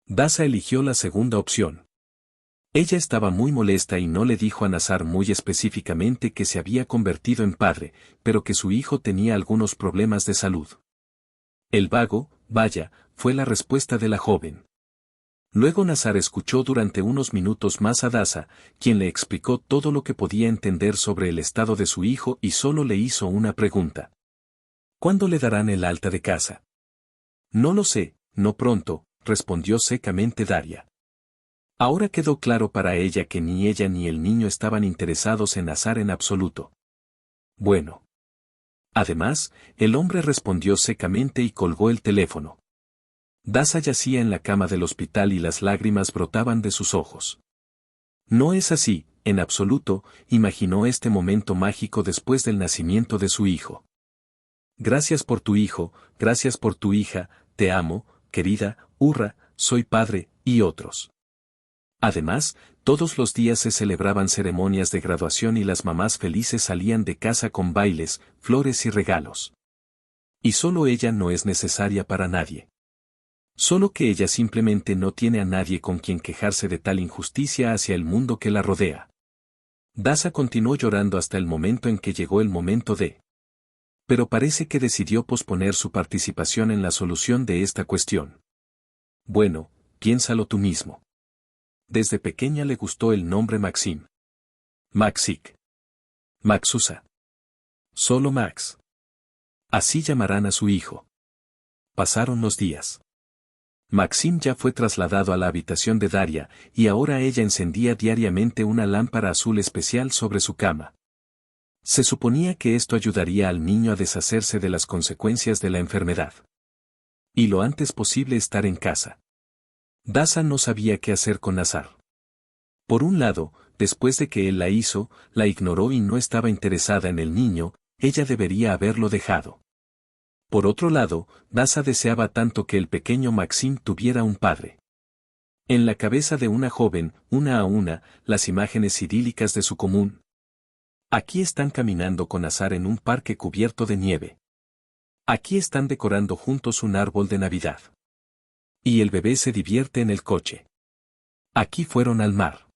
A: Daza eligió la segunda opción. Ella estaba muy molesta y no le dijo a Nazar muy específicamente que se había convertido en padre, pero que su hijo tenía algunos problemas de salud. El vago, vaya, fue la respuesta de la joven. Luego Nazar escuchó durante unos minutos más a Daza, quien le explicó todo lo que podía entender sobre el estado de su hijo y solo le hizo una pregunta. ¿Cuándo le darán el alta de casa? No lo sé, no pronto, respondió secamente Daria. Ahora quedó claro para ella que ni ella ni el niño estaban interesados en Nazar en absoluto. Bueno. Además, el hombre respondió secamente y colgó el teléfono. Daza yacía en la cama del hospital y las lágrimas brotaban de sus ojos. No es así, en absoluto, imaginó este momento mágico después del nacimiento de su hijo. Gracias por tu hijo, gracias por tu hija, te amo, querida, hurra, soy padre, y otros. Además, todos los días se celebraban ceremonias de graduación y las mamás felices salían de casa con bailes, flores y regalos. Y solo ella no es necesaria para nadie. Solo que ella simplemente no tiene a nadie con quien quejarse de tal injusticia hacia el mundo que la rodea. Daza continuó llorando hasta el momento en que llegó el momento de. Pero parece que decidió posponer su participación en la solución de esta cuestión. Bueno, piénsalo tú mismo. Desde pequeña le gustó el nombre Maxim. Maxik. Maxusa. Solo Max. Así llamarán a su hijo. Pasaron los días. Maxim ya fue trasladado a la habitación de Daria, y ahora ella encendía diariamente una lámpara azul especial sobre su cama. Se suponía que esto ayudaría al niño a deshacerse de las consecuencias de la enfermedad. Y lo antes posible estar en casa. Daza no sabía qué hacer con Nazar. Por un lado, después de que él la hizo, la ignoró y no estaba interesada en el niño, ella debería haberlo dejado. Por otro lado, Daza deseaba tanto que el pequeño Maxim tuviera un padre. En la cabeza de una joven, una a una, las imágenes idílicas de su común. Aquí están caminando con Nazar en un parque cubierto de nieve. Aquí están decorando juntos un árbol de Navidad. Y el bebé se divierte en el coche. Aquí fueron al mar.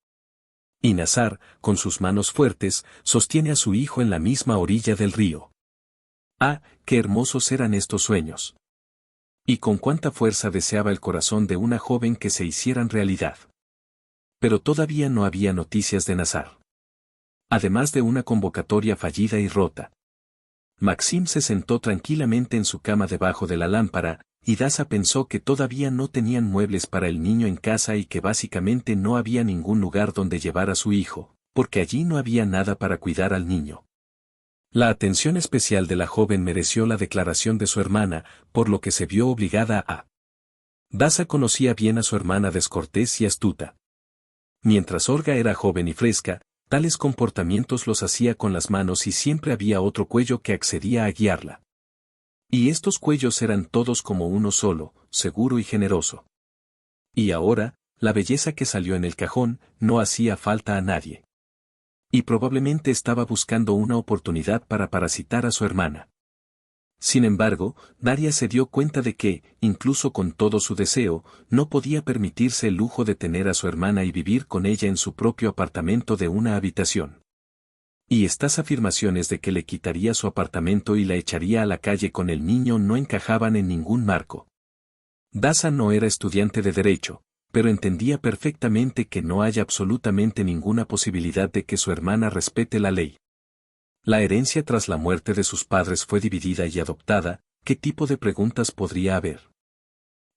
A: Y Nazar, con sus manos fuertes, sostiene a su hijo en la misma orilla del río. Ah, qué hermosos eran estos sueños. Y con cuánta fuerza deseaba el corazón de una joven que se hicieran realidad. Pero todavía no había noticias de Nazar. Además de una convocatoria fallida y rota. Maxim se sentó tranquilamente en su cama debajo de la lámpara, y Daza pensó que todavía no tenían muebles para el niño en casa y que básicamente no había ningún lugar donde llevar a su hijo, porque allí no había nada para cuidar al niño. La atención especial de la joven mereció la declaración de su hermana, por lo que se vio obligada a. Daza conocía bien a su hermana descortés y astuta. Mientras Olga era joven y fresca, tales comportamientos los hacía con las manos y siempre había otro cuello que accedía a guiarla. Y estos cuellos eran todos como uno solo, seguro y generoso. Y ahora, la belleza que salió en el cajón, no hacía falta a nadie. Y probablemente estaba buscando una oportunidad para parasitar a su hermana. Sin embargo, Daria se dio cuenta de que, incluso con todo su deseo, no podía permitirse el lujo de tener a su hermana y vivir con ella en su propio apartamento de una habitación. Y estas afirmaciones de que le quitaría su apartamento y la echaría a la calle con el niño no encajaban en ningún marco. Daza no era estudiante de derecho, pero entendía perfectamente que no hay absolutamente ninguna posibilidad de que su hermana respete la ley. La herencia tras la muerte de sus padres fue dividida y adoptada, ¿qué tipo de preguntas podría haber?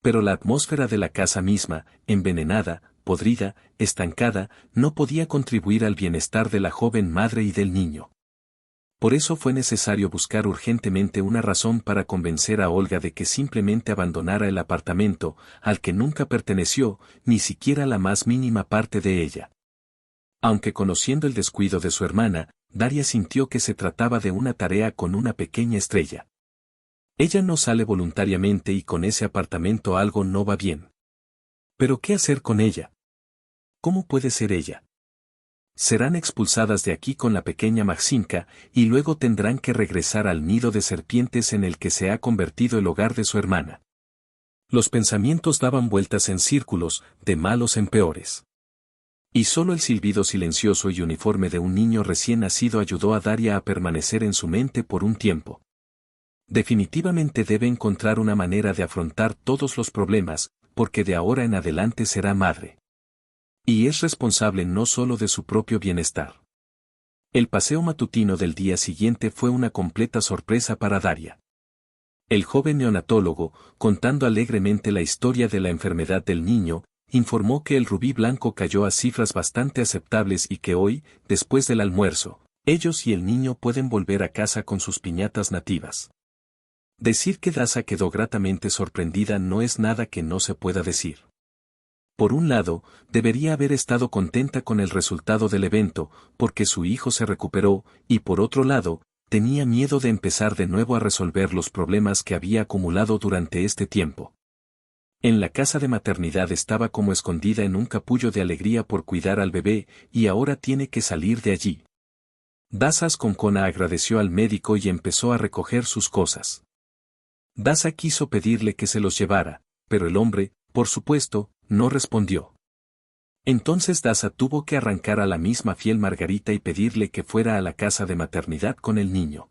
A: Pero la atmósfera de la casa misma, envenenada, podrida, estancada, no podía contribuir al bienestar de la joven madre y del niño. Por eso fue necesario buscar urgentemente una razón para convencer a Olga de que simplemente abandonara el apartamento, al que nunca perteneció, ni siquiera la más mínima parte de ella. Aunque conociendo el descuido de su hermana, Daria sintió que se trataba de una tarea con una pequeña estrella. Ella no sale voluntariamente y con ese apartamento algo no va bien. ¿Pero qué hacer con ella? ¿Cómo puede ser ella? Serán expulsadas de aquí con la pequeña Maximka, y luego tendrán que regresar al nido de serpientes en el que se ha convertido el hogar de su hermana. Los pensamientos daban vueltas en círculos, de malos en peores. Y solo el silbido silencioso y uniforme de un niño recién nacido ayudó a Daria a permanecer en su mente por un tiempo. Definitivamente debe encontrar una manera de afrontar todos los problemas, porque de ahora en adelante será madre. Y es responsable no solo de su propio bienestar. El paseo matutino del día siguiente fue una completa sorpresa para Daria. El joven neonatólogo, contando alegremente la historia de la enfermedad del niño, informó que el rubí blanco cayó a cifras bastante aceptables y que hoy, después del almuerzo, ellos y el niño pueden volver a casa con sus piñatas nativas. Decir que Daza quedó gratamente sorprendida no es nada que no se pueda decir. Por un lado, debería haber estado contenta con el resultado del evento, porque su hijo se recuperó, y por otro lado, tenía miedo de empezar de nuevo a resolver los problemas que había acumulado durante este tiempo. En la casa de maternidad estaba como escondida en un capullo de alegría por cuidar al bebé, y ahora tiene que salir de allí. Dasa Konkona agradeció al médico y empezó a recoger sus cosas. Dasa quiso pedirle que se los llevara, pero el hombre, por supuesto, no respondió. Entonces Dasa tuvo que arrancar a la misma fiel Margarita y pedirle que fuera a la casa de maternidad con el niño.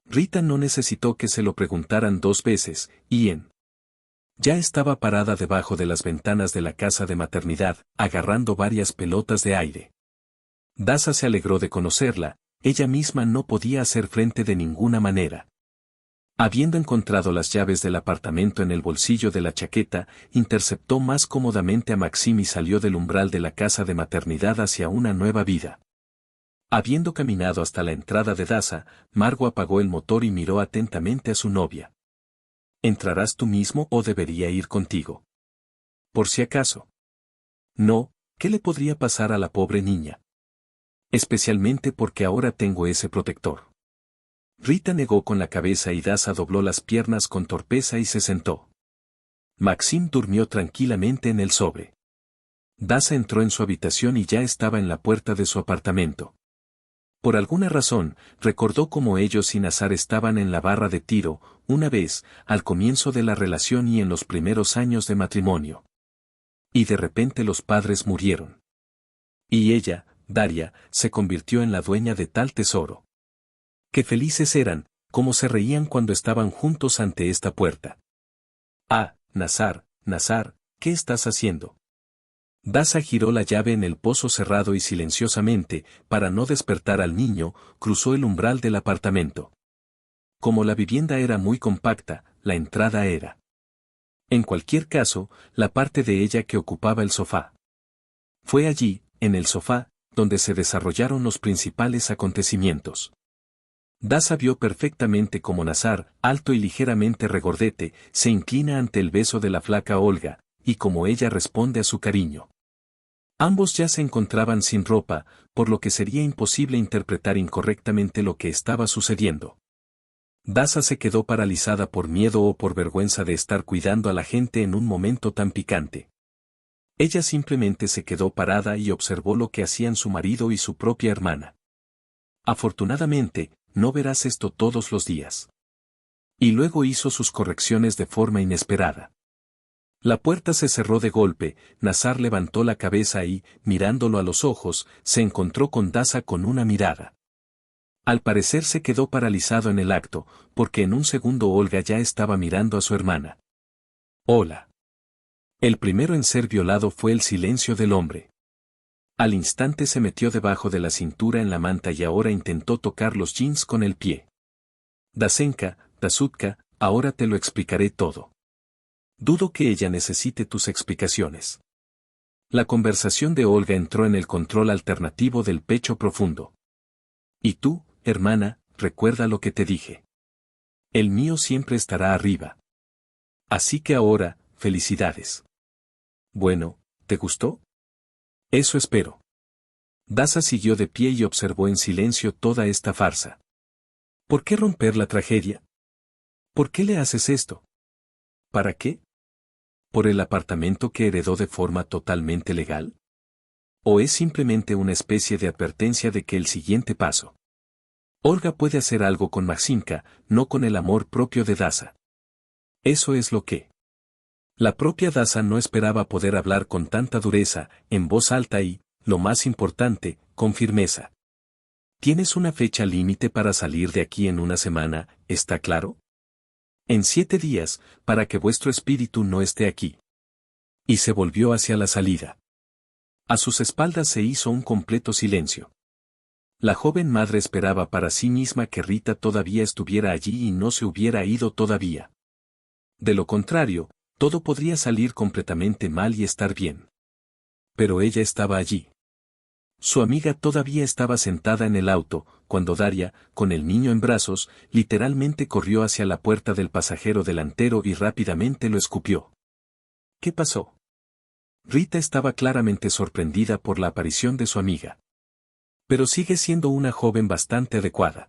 A: Rita no necesitó que se lo preguntaran 2 veces, ya estaba parada debajo de las ventanas de la casa de maternidad, agarrando varias pelotas de aire. Dasa se alegró de conocerla, ella misma no podía hacer frente de ninguna manera. Habiendo encontrado las llaves del apartamento en el bolsillo de la chaqueta, interceptó más cómodamente a Maxim y salió del umbral de la casa de maternidad hacia una nueva vida. Habiendo caminado hasta la entrada de Dasa, Margo apagó el motor y miró atentamente a su novia. ¿Entrarás tú mismo o debería ir contigo? Por si acaso. No, ¿qué le podría pasar a la pobre niña? Especialmente porque ahora tengo ese protector. Rita negó con la cabeza y Dasa dobló las piernas con torpeza y se sentó. Maxim durmió tranquilamente en el sobre. Dasa entró en su habitación y ya estaba en la puerta de su apartamento. Por alguna razón, recordó cómo ellos y Nazar estaban en la barra de tiro, una vez, al comienzo de la relación y en los primeros años de matrimonio. Y de repente los padres murieron. Y ella, Daria, se convirtió en la dueña de tal tesoro. Qué felices eran, cómo se reían cuando estaban juntos ante esta puerta. Ah, Nazar, ¿qué estás haciendo? Dasa giró la llave en el pozo cerrado y silenciosamente, para no despertar al niño, cruzó el umbral del apartamento. Como la vivienda era muy compacta, la entrada era. En cualquier caso, la parte de ella que ocupaba el sofá. Fue allí, en el sofá, donde se desarrollaron los principales acontecimientos. Dasa vio perfectamente cómo Nazar, alto y ligeramente regordete, se inclina ante el beso de la flaca Olga, y cómo ella responde a su cariño. Ambos ya se encontraban sin ropa, por lo que sería imposible interpretar incorrectamente lo que estaba sucediendo. Dasa se quedó paralizada por miedo o por vergüenza de estar cuidando a la gente en un momento tan picante. Ella simplemente se quedó parada y observó lo que hacían su marido y su propia hermana. Afortunadamente, no verás esto todos los días. Y luego hizo sus correcciones de forma inesperada. La puerta se cerró de golpe, Nazar levantó la cabeza y, mirándolo a los ojos, se encontró con Dasa con una mirada. Al parecer se quedó paralizado en el acto, porque en un segundo Olga ya estaba mirando a su hermana. Hola. El primero en ser violado fue el silencio del hombre. Al instante se metió debajo de la cintura en la manta y ahora intentó tocar los jeans con el pie. Dasenka, Dasutka, ahora te lo explicaré todo. Dudo que ella necesite tus explicaciones. La conversación de Olga entró en el control alternativo del pecho profundo. Y tú, hermana, recuerda lo que te dije. El mío siempre estará arriba. Así que ahora, felicidades. Bueno, ¿te gustó? Eso espero. Dasa siguió de pie y observó en silencio toda esta farsa. ¿Por qué romper la tragedia? ¿Por qué le haces esto? ¿Para qué? ¿Por el apartamento que heredó de forma totalmente legal? ¿O es simplemente una especie de advertencia de que el siguiente paso? Olga puede hacer algo con Maximka, no con el amor propio de Dasa. Eso es lo que. La propia Dasa no esperaba poder hablar con tanta dureza, en voz alta y, lo más importante, con firmeza. ¿Tienes una fecha límite para salir de aquí en una semana, está claro? En 7 días, para que vuestro espíritu no esté aquí. Y se volvió hacia la salida. A sus espaldas se hizo un completo silencio. La joven madre esperaba para sí misma que Rita todavía estuviera allí y no se hubiera ido todavía. De lo contrario, todo podría salir completamente mal y estar bien. Pero ella estaba allí. Su amiga todavía estaba sentada en el auto, cuando Daria, con el niño en brazos, literalmente corrió hacia la puerta del pasajero delantero y rápidamente lo escupió. ¿Qué pasó? Rita estaba claramente sorprendida por la aparición de su amiga. Pero sigue siendo una joven bastante adecuada.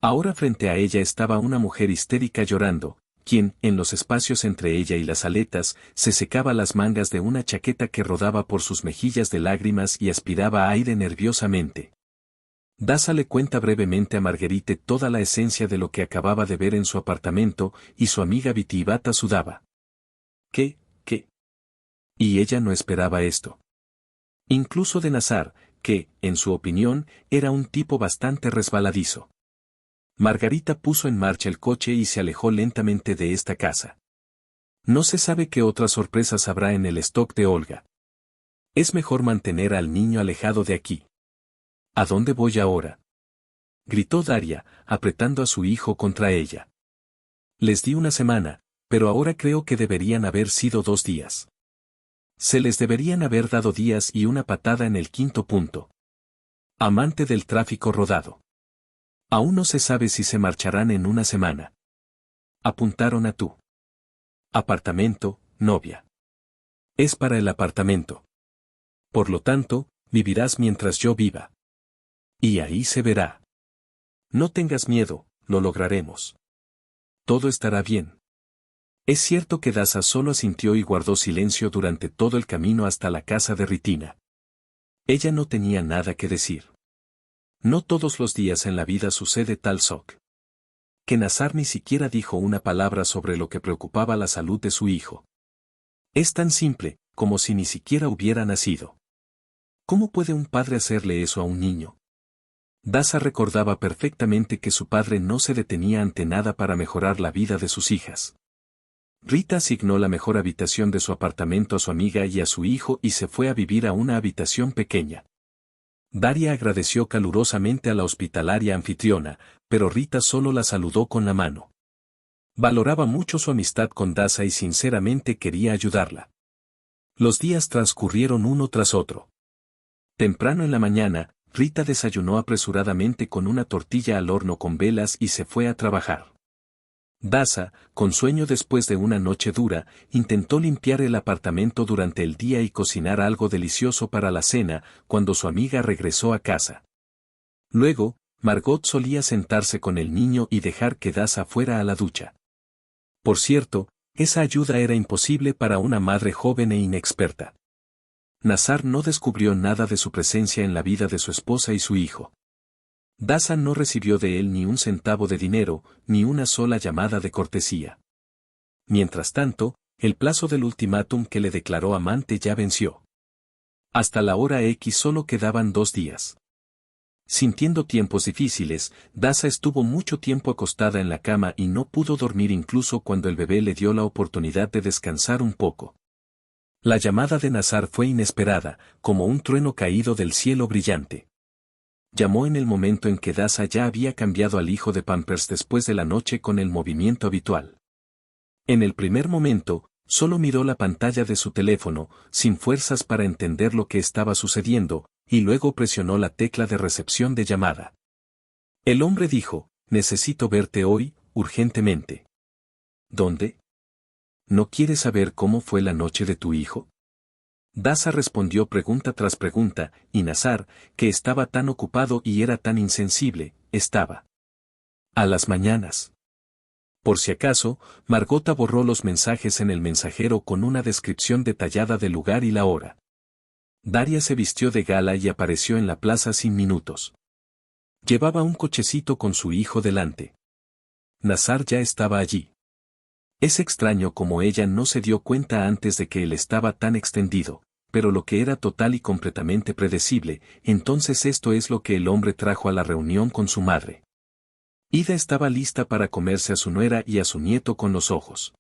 A: Ahora frente a ella estaba una mujer histérica llorando, quien, en los espacios entre ella y las aletas, se secaba las mangas de una chaqueta que rodaba por sus mejillas de lágrimas y aspiraba aire nerviosamente. Daza le cuenta brevemente a Marguerite toda la esencia de lo que acababa de ver en su apartamento, y su amiga Vitivata sudaba. ¿Qué? Y ella no esperaba esto. Incluso de Nazar, que, en su opinión, era un tipo bastante resbaladizo. Margarita puso en marcha el coche y se alejó lentamente de esta casa. No se sabe qué otras sorpresas habrá en el stock de Olga. Es mejor mantener al niño alejado de aquí. ¿A dónde voy ahora?, gritó Daria, apretando a su hijo contra ella. Les di una semana, pero ahora creo que deberían haber sido 2 días. Se les deberían haber dado días y una patada en el quinto punto. Amante del tráfico rodado. Aún no se sabe si se marcharán en una semana. Apuntaron a tu apartamento, novia. Es para el apartamento. Por lo tanto, vivirás mientras yo viva. Y ahí se verá. No tengas miedo, lo lograremos. Todo estará bien. Es cierto que Daza solo asintió y guardó silencio durante todo el camino hasta la casa de Ritina. Ella no tenía nada que decir. No todos los días en la vida sucede tal shock. Que Nazar ni siquiera dijo una palabra sobre lo que preocupaba la salud de su hijo. Es tan simple, como si ni siquiera hubiera nacido. ¿Cómo puede un padre hacerle eso a un niño? Daza recordaba perfectamente que su padre no se detenía ante nada para mejorar la vida de sus hijas. Rita asignó la mejor habitación de su apartamento a su amiga y a su hijo y se fue a vivir a una habitación pequeña. Daria agradeció calurosamente a la hospitalaria anfitriona, pero Rita solo la saludó con la mano. Valoraba mucho su amistad con Daza y sinceramente quería ayudarla. Los días transcurrieron uno tras otro. Temprano en la mañana, Rita desayunó apresuradamente con una tortilla al horno con velas y se fue a trabajar. Daza, con sueño después de una noche dura, intentó limpiar el apartamento durante el día y cocinar algo delicioso para la cena, cuando su amiga regresó a casa. Luego, Margot solía sentarse con el niño y dejar que Daza fuera a la ducha. Por cierto, esa ayuda era imposible para una madre joven e inexperta. Nazar no descubrió nada de su presencia en la vida de su esposa y su hijo. Daza no recibió de él ni un centavo de dinero, ni una sola llamada de cortesía. Mientras tanto, el plazo del ultimátum que le declaró amante ya venció. Hasta la hora X solo quedaban 2 días. Sintiendo tiempos difíciles, Daza estuvo mucho tiempo acostada en la cama y no pudo dormir incluso cuando el bebé le dio la oportunidad de descansar un poco. La llamada de Nazar fue inesperada, como un trueno caído del cielo brillante. Llamó en el momento en que Daza ya había cambiado al hijo de Pampers después de la noche con el movimiento habitual. En el primer momento, solo miró la pantalla de su teléfono, sin fuerzas para entender lo que estaba sucediendo, y luego presionó la tecla de recepción de llamada. El hombre dijo, «Necesito verte hoy, urgentemente». «¿Dónde? ¿No quieres saber cómo fue la noche de tu hijo?». Daza respondió pregunta tras pregunta, y Nazar, que estaba tan ocupado y era tan insensible, estaba a las mañanas. Por si acaso, Margota borró los mensajes en el mensajero con una descripción detallada del lugar y la hora. Daria se vistió de gala y apareció en la plaza sin minutos. Llevaba un cochecito con su hijo delante. Nazar ya estaba allí. Es extraño como ella no se dio cuenta antes de que él estaba tan extendido, pero lo que era total y completamente predecible, entonces esto es lo que el hombre trajo a la reunión con su madre. Ida estaba lista para comerse a su nuera y a su nieto con los ojos.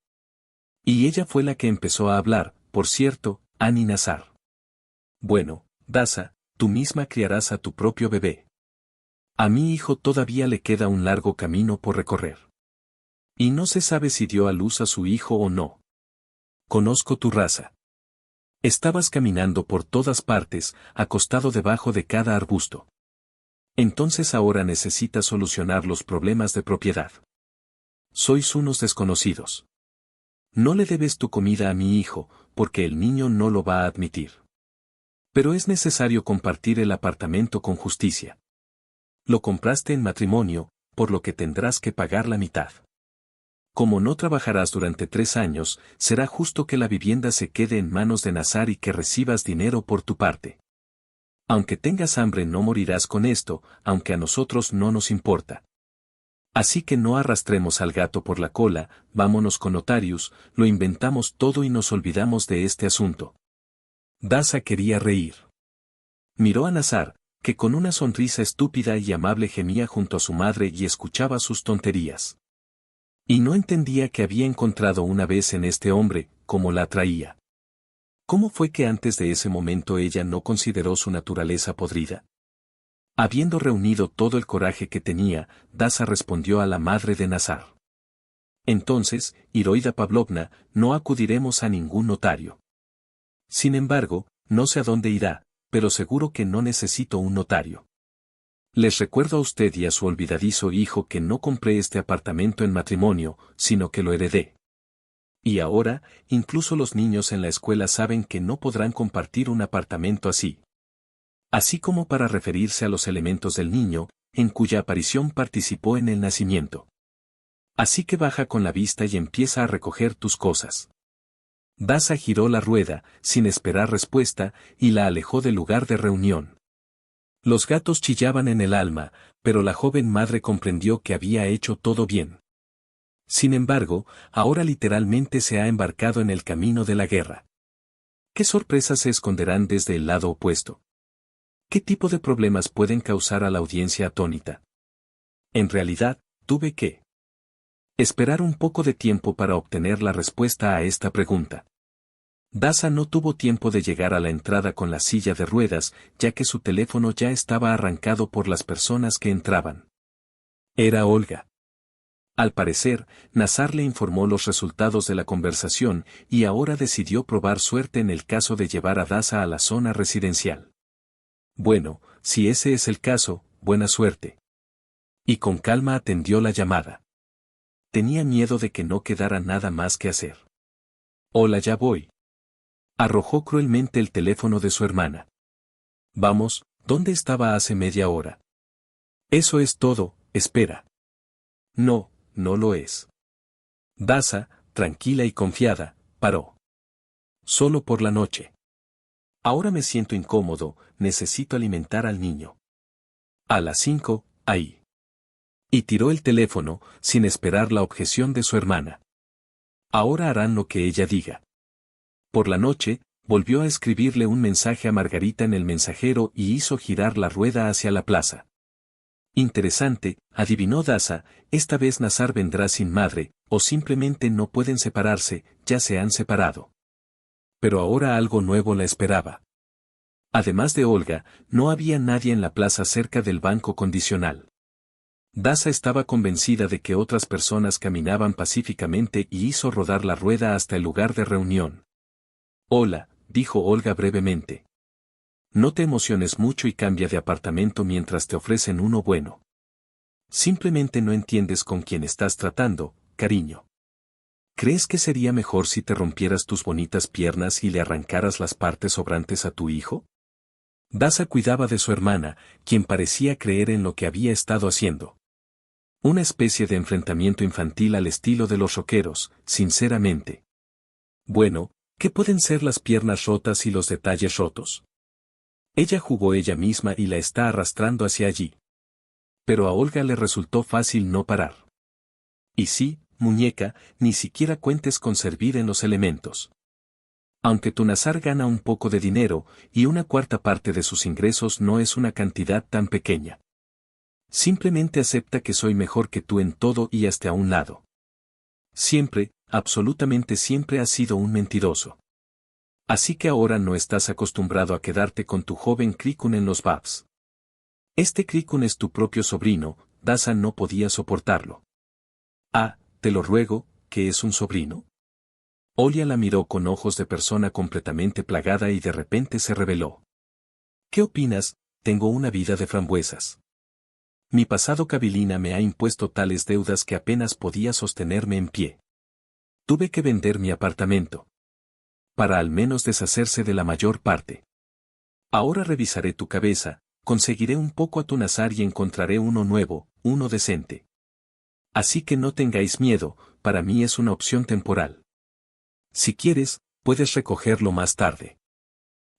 A: Y ella fue la que empezó a hablar, por cierto, Ani Nazar. Bueno, Daza, tú misma criarás a tu propio bebé. A mi hijo todavía le queda un largo camino por recorrer. Y no se sabe si dio a luz a su hijo o no. Conozco tu raza. Estabas caminando por todas partes, acostado debajo de cada arbusto. Entonces ahora necesitas solucionar los problemas de propiedad. Sois unos desconocidos. No le debes tu comida a mi hijo, porque el niño no lo va a admitir. Pero es necesario compartir el apartamento con justicia. Lo compraste en matrimonio, por lo que tendrás que pagar la mitad. Como no trabajarás durante 3 años, será justo que la vivienda se quede en manos de Nazar y que recibas dinero por tu parte. Aunque tengas hambre no morirás con esto, aunque a nosotros no nos importa. Así que no arrastremos al gato por la cola, vámonos con Notarius, lo inventamos todo y nos olvidamos de este asunto. Daza quería reír. Miró a Nazar, que con una sonrisa estúpida y amable gemía junto a su madre y escuchaba sus tonterías. Y no entendía que había encontrado una vez en este hombre, como la atraía. ¿Cómo fue que antes de ese momento ella no consideró su naturaleza podrida? Habiendo reunido todo el coraje que tenía, Daza respondió a la madre de Nazar. Entonces, Iraida Pavlovna, no acudiremos a ningún notario. Sin embargo, no sé a dónde irá, pero seguro que no necesito un notario. Les recuerdo a usted y a su olvidadizo hijo que no compré este apartamento en matrimonio, sino que lo heredé. Y ahora, incluso los niños en la escuela saben que no podrán compartir un apartamento así. Así como para referirse a los elementos del niño, en cuya aparición participó en el nacimiento. Así que baja con la vista y empieza a recoger tus cosas. Daza giró la rueda, sin esperar respuesta, y la alejó del lugar de reunión. Los gatos chillaban en el alma, pero la joven madre comprendió que había hecho todo bien. Sin embargo, ahora literalmente se ha embarcado en el camino de la guerra. ¿Qué sorpresas se esconderán desde el lado opuesto? ¿Qué tipo de problemas pueden causar a la audiencia atónita? En realidad, tuve que esperar un poco de tiempo para obtener la respuesta a esta pregunta. Daza no tuvo tiempo de llegar a la entrada con la silla de ruedas, ya que su teléfono ya estaba arrancado por las personas que entraban. Era Olga. Al parecer, Nazar le informó los resultados de la conversación y ahora decidió probar suerte en el caso de llevar a Daza a la zona residencial. Bueno, si ese es el caso, buena suerte. Y con calma atendió la llamada. Tenía miedo de que no quedara nada más que hacer. Hola, ya voy. Arrojó cruelmente el teléfono de su hermana. Vamos, ¿dónde estaba hace media hora? Eso es todo, espera. No, no lo es. Daza, tranquila y confiada, paró. Solo por la noche. Ahora me siento incómodo, necesito alimentar al niño. A las 5, ahí. Y tiró el teléfono, sin esperar la objeción de su hermana. Ahora harán lo que ella diga. Por la noche, volvió a escribirle un mensaje a Margarita en el mensajero y hizo girar la rueda hacia la plaza. Interesante, adivinó Daza, esta vez Nazar vendrá sin madre, o simplemente no pueden separarse, ya se han separado. Pero ahora algo nuevo la esperaba. Además de Olga, no había nadie en la plaza cerca del banco condicional. Daza estaba convencida de que otras personas caminaban pacíficamente y hizo rodar la rueda hasta el lugar de reunión. Hola, dijo Olga brevemente. No te emociones mucho y cambia de apartamento mientras te ofrecen uno bueno. Simplemente no entiendes con quién estás tratando, cariño. ¿Crees que sería mejor si te rompieras tus bonitas piernas y le arrancaras las partes sobrantes a tu hijo? Daza cuidaba de su hermana, quien parecía creer en lo que había estado haciendo. Una especie de enfrentamiento infantil al estilo de los rockeros, sinceramente. Bueno, ¿qué pueden ser las piernas rotas y los detalles rotos? Ella jugó ella misma y la está arrastrando hacia allí. Pero a Olga le resultó fácil no parar. Y sí, muñeca, ni siquiera cuentes con servir en los elementos. Aunque tu Nazar gana un poco de dinero, y una cuarta parte de sus ingresos no es una cantidad tan pequeña. Simplemente acepta que soy mejor que tú en todo y hasta a un lado. Siempre, absolutamente siempre has sido un mentiroso. Así que ahora no estás acostumbrado a quedarte con tu joven Krikun en los pubs. Este Krikun es tu propio sobrino, Daza no podía soportarlo. Ah, te lo ruego, ¿que es un sobrino? Olia la miró con ojos de persona completamente plagada y de repente se reveló. ¿Qué opinas? Tengo una vida de frambuesas. Mi pasado Kabilina me ha impuesto tales deudas que apenas podía sostenerme en pie. Tuve que vender mi apartamento. Para al menos deshacerse de la mayor parte. Ahora revisaré tu cabeza, conseguiré un poco a tu Nazar y encontraré uno nuevo, uno decente. Así que no tengáis miedo, para mí es una opción temporal. Si quieres, puedes recogerlo más tarde.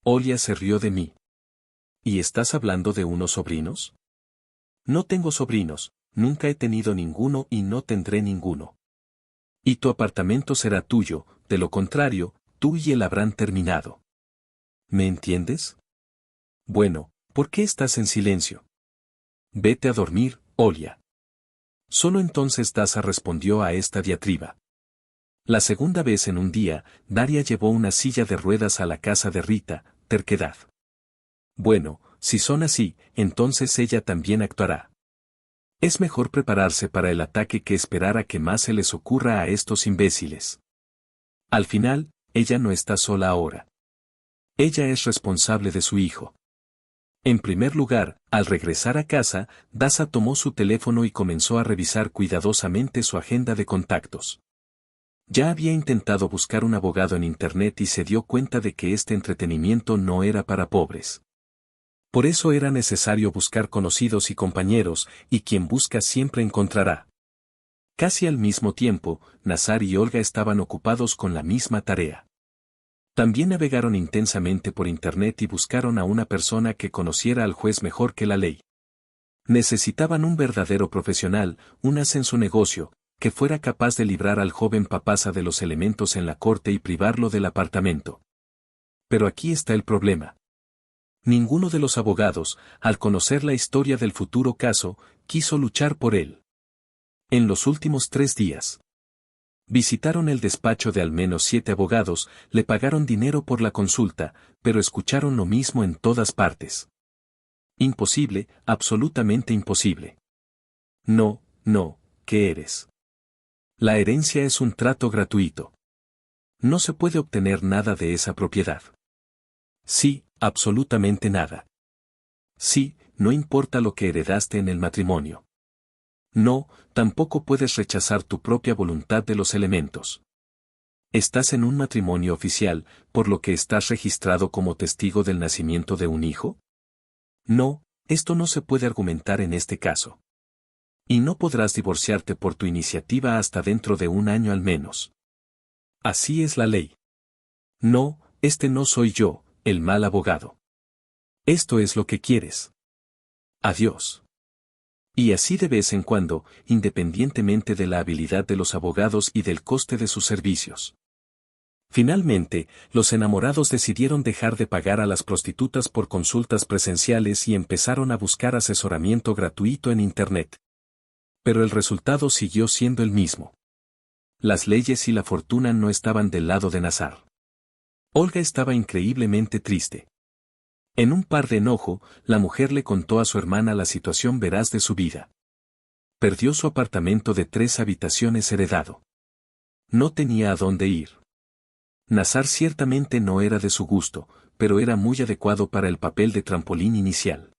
A: Olia se rió de mí. ¿Y estás hablando de unos sobrinos? No tengo sobrinos, nunca he tenido ninguno y no tendré ninguno. Y tu apartamento será tuyo, de lo contrario, tú y él habrán terminado. ¿Me entiendes? Bueno, ¿por qué estás en silencio? Vete a dormir, Olia. Solo entonces Daza respondió a esta diatriba. La segunda vez en un día, Daria llevó una silla de ruedas a la casa de Rita, terquedad. Bueno, si son así, entonces ella también actuará. Es mejor prepararse para el ataque que esperar a que más se les ocurra a estos imbéciles. Al final, ella no está sola ahora. Ella es responsable de su hijo. En primer lugar, al regresar a casa, Daza tomó su teléfono y comenzó a revisar cuidadosamente su agenda de contactos. Ya había intentado buscar un abogado en Internet y se dio cuenta de que este entretenimiento no era para pobres. Por eso era necesario buscar conocidos y compañeros, y quien busca siempre encontrará. Casi al mismo tiempo, Nazar y Olga estaban ocupados con la misma tarea. También navegaron intensamente por Internet y buscaron a una persona que conociera al juez mejor que la ley. Necesitaban un verdadero profesional, un as en su negocio, que fuera capaz de librar al joven Papasa de los elementos en la corte y privarlo del apartamento. Pero aquí está el problema. Ninguno de los abogados, al conocer la historia del futuro caso, quiso luchar por él. En los últimos 3 días, visitaron el despacho de al menos 7 abogados, le pagaron dinero por la consulta, pero escucharon lo mismo en todas partes. Imposible, absolutamente imposible. No, ¿qué eres? La herencia es un trato gratuito. No se puede obtener nada de esa propiedad. Sí, absolutamente nada. Sí, no importa lo que heredaste en el matrimonio. No, tampoco puedes rechazar tu propia voluntad de los elementos. Estás en un matrimonio oficial, por lo que estás registrado como testigo del nacimiento de un hijo. No, esto no se puede argumentar en este caso. Y no podrás divorciarte por tu iniciativa hasta dentro de 1 año al menos. Así es la ley. No, este no soy yo, el mal abogado. Esto es lo que quieres. Adiós. Y así de vez en cuando, independientemente de la habilidad de los abogados y del coste de sus servicios. Finalmente, los enamorados decidieron dejar de pagar a las prostitutas por consultas presenciales y empezaron a buscar asesoramiento gratuito en Internet. Pero el resultado siguió siendo el mismo. Las leyes y la fortuna no estaban del lado de Nazar. Olga estaba increíblemente triste. En un par de enojo, la mujer le contó a su hermana la situación veraz de su vida. Perdió su apartamento de 3 habitaciones heredado. No tenía a dónde ir. Nazar ciertamente no era de su gusto, pero era muy adecuado para el papel de trampolín inicial.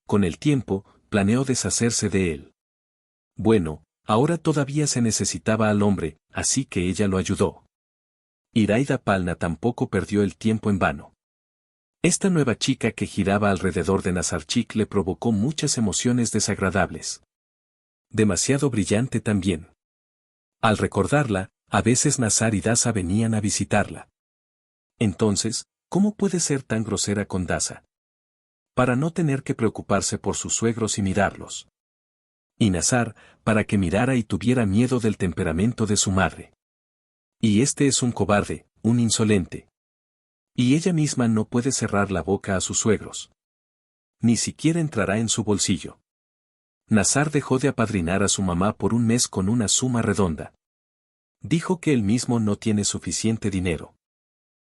A: Con el tiempo, planeó deshacerse de él. Bueno, ahora todavía se necesitaba al hombre, así que ella lo ayudó. Iraida Palna tampoco perdió el tiempo en vano. Esta nueva chica que giraba alrededor de Nazarchik le provocó muchas emociones desagradables. Demasiado brillante también. Al recordarla, a veces Nazar y Daza venían a visitarla. Entonces, ¿cómo puede ser tan grosera con Daza? Para no tener que preocuparse por sus suegros y mirarlos. Y Nazar, para que mirara y tuviera miedo del temperamento de su madre. Y este es un cobarde, un insolente. Y ella misma no puede cerrar la boca a sus suegros. Ni siquiera entrará en su bolsillo. Nazar dejó de apadrinar a su mamá por un mes con una suma redonda. Dijo que él mismo no tiene suficiente dinero.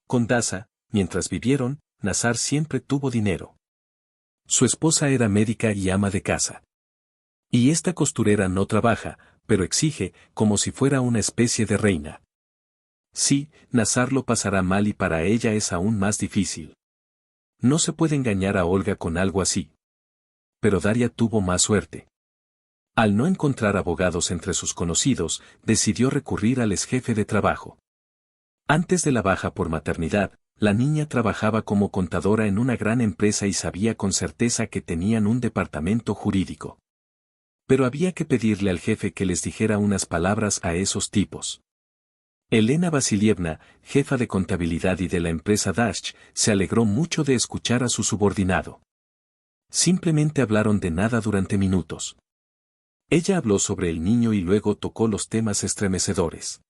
A: Con Daza, mientras vivieron, Nazar siempre tuvo dinero. Su esposa era médica y ama de casa. Y esta costurera no trabaja, pero exige, como si fuera una especie de reina. Sí, Nazar lo pasará mal y para ella es aún más difícil. No se puede engañar a Olga con algo así. Pero Daria tuvo más suerte. Al no encontrar abogados entre sus conocidos, decidió recurrir al exjefe de trabajo. Antes de la baja por maternidad, La niña trabajaba como contadora en una gran empresa y sabía con certeza que tenían un departamento jurídico. Pero había que pedirle al jefe que les dijera unas palabras a esos tipos. Elena Vasilievna, jefa de contabilidad y de la empresa Dash, se alegró mucho de escuchar a su subordinado. Simplemente hablaron de nada durante minutos. Ella habló sobre el niño y luego tocó los temas estremecedores.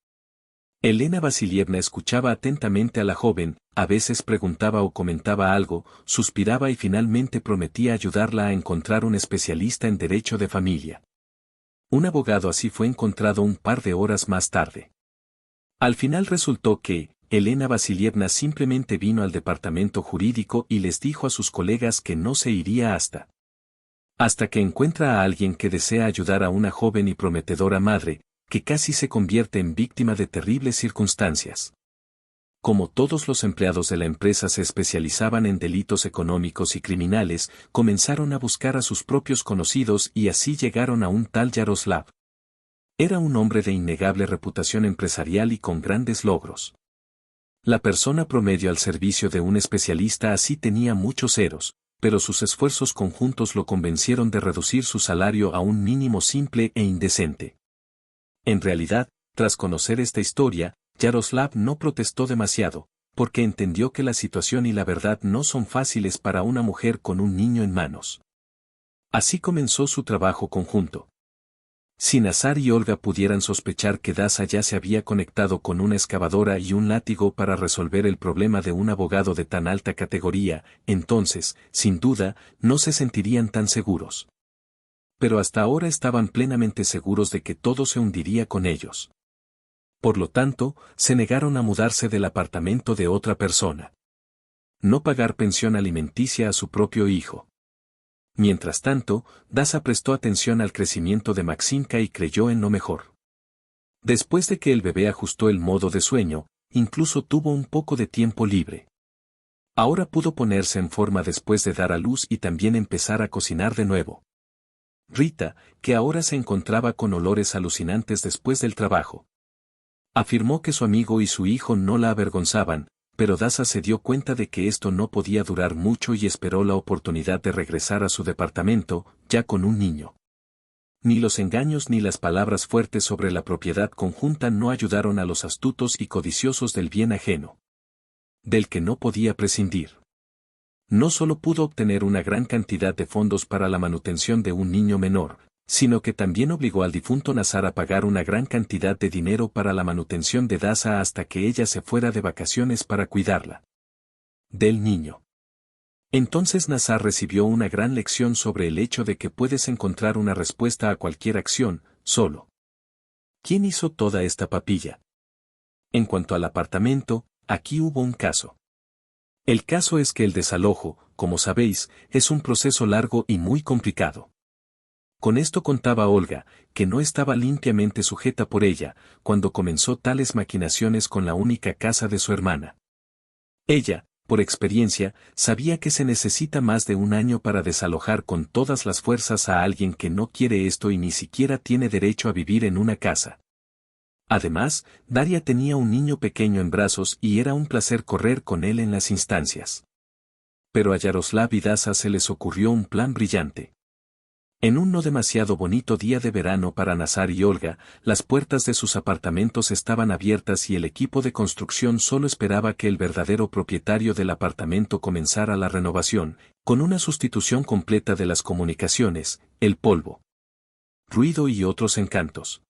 A: Elena Vasilievna escuchaba atentamente a la joven, a veces preguntaba o comentaba algo, suspiraba y finalmente prometía ayudarla a encontrar un especialista en derecho de familia. Un abogado así fue encontrado un par de horas más tarde. Al final resultó que, Elena Vasilievna simplemente vino al departamento jurídico y les dijo a sus colegas que no se iría hasta que encuentra a alguien que desea ayudar a una joven y prometedora madre, que casi se convierte en víctima de terribles circunstancias. Como todos los empleados de la empresa se especializaban en delitos económicos y criminales, comenzaron a buscar a sus propios conocidos y así llegaron a un tal Yaroslav. Era un hombre de innegable reputación empresarial y con grandes logros. La persona promedio al servicio de un especialista así tenía muchos ceros, pero sus esfuerzos conjuntos lo convencieron de reducir su salario a un mínimo simple e indecente. En realidad, tras conocer esta historia, Yaroslav no protestó demasiado, porque entendió que la situación y la verdad no son fáciles para una mujer con un niño en manos. Así comenzó su trabajo conjunto. Si Nazar y Olga pudieran sospechar que Dasa ya se había conectado con una excavadora y un látigo para resolver el problema de un abogado de tan alta categoría, entonces, sin duda, no se sentirían tan seguros. Pero hasta ahora estaban plenamente seguros de que todo se hundiría con ellos. Por lo tanto, se negaron a mudarse del apartamento de otra persona. No pagar pensión alimenticia a su propio hijo. Mientras tanto, Dasa prestó atención al crecimiento de Maximka y creyó en lo mejor. Después de que el bebé ajustó el modo de sueño, incluso tuvo un poco de tiempo libre. Ahora pudo ponerse en forma después de dar a luz y también empezar a cocinar de nuevo. Rita, que ahora se encontraba con olores alucinantes después del trabajo, afirmó que su amigo y su hijo no la avergonzaban, pero Dasa se dio cuenta de que esto no podía durar mucho y esperó la oportunidad de regresar a su departamento, ya con un niño. Ni los engaños ni las palabras fuertes sobre la propiedad conjunta no ayudaron a los astutos y codiciosos del bien ajeno, del que no podía prescindir. No solo pudo obtener una gran cantidad de fondos para la manutención de un niño menor, sino que también obligó al difunto Nazar a pagar una gran cantidad de dinero para la manutención de Dasa hasta que ella se fuera de vacaciones para cuidarla del niño. Entonces Nazar recibió una gran lección sobre el hecho de que puedes encontrar una respuesta a cualquier acción, solo. ¿Quién hizo toda esta papilla? En cuanto al apartamento, aquí hubo un caso. El caso es que el desalojo, como sabéis, es un proceso largo y muy complicado. Con esto contaba Olga, que no estaba limpiamente sujeta por ella, cuando comenzó tales maquinaciones con la única casa de su hermana. Ella, por experiencia, sabía que se necesita más de un año para desalojar con todas las fuerzas a alguien que no quiere esto y ni siquiera tiene derecho a vivir en una casa. Además, Daria tenía un niño pequeño en brazos y era un placer correr con él en las instancias. Pero a Yaroslav y Dasa se les ocurrió un plan brillante. En un no demasiado bonito día de verano para Nazar y Olga, las puertas de sus apartamentos estaban abiertas y el equipo de construcción solo esperaba que el verdadero propietario del apartamento comenzara la renovación, con una sustitución completa de las comunicaciones, el polvo, ruido y otros encantos.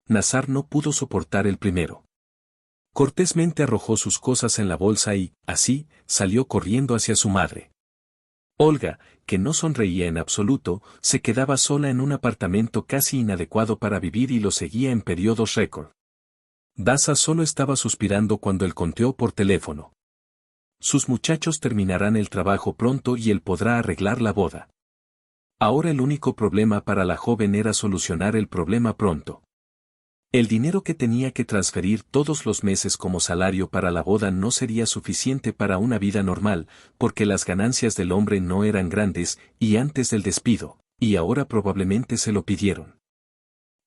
A: Nazar no pudo soportar el primero. Cortésmente arrojó sus cosas en la bolsa y, así, salió corriendo hacia su madre. Olga, que no sonreía en absoluto, se quedaba sola en un apartamento casi inadecuado para vivir y lo seguía en periodos récord. Dasa solo estaba suspirando cuando él conteó por teléfono. Sus muchachos terminarán el trabajo pronto y él podrá arreglar la boda. Ahora el único problema para la joven era solucionar el problema pronto. El dinero que tenía que transferir todos los meses como salario para la boda no sería suficiente para una vida normal, porque las ganancias del hombre no eran grandes, y antes del despido, y ahora probablemente se lo pidieron.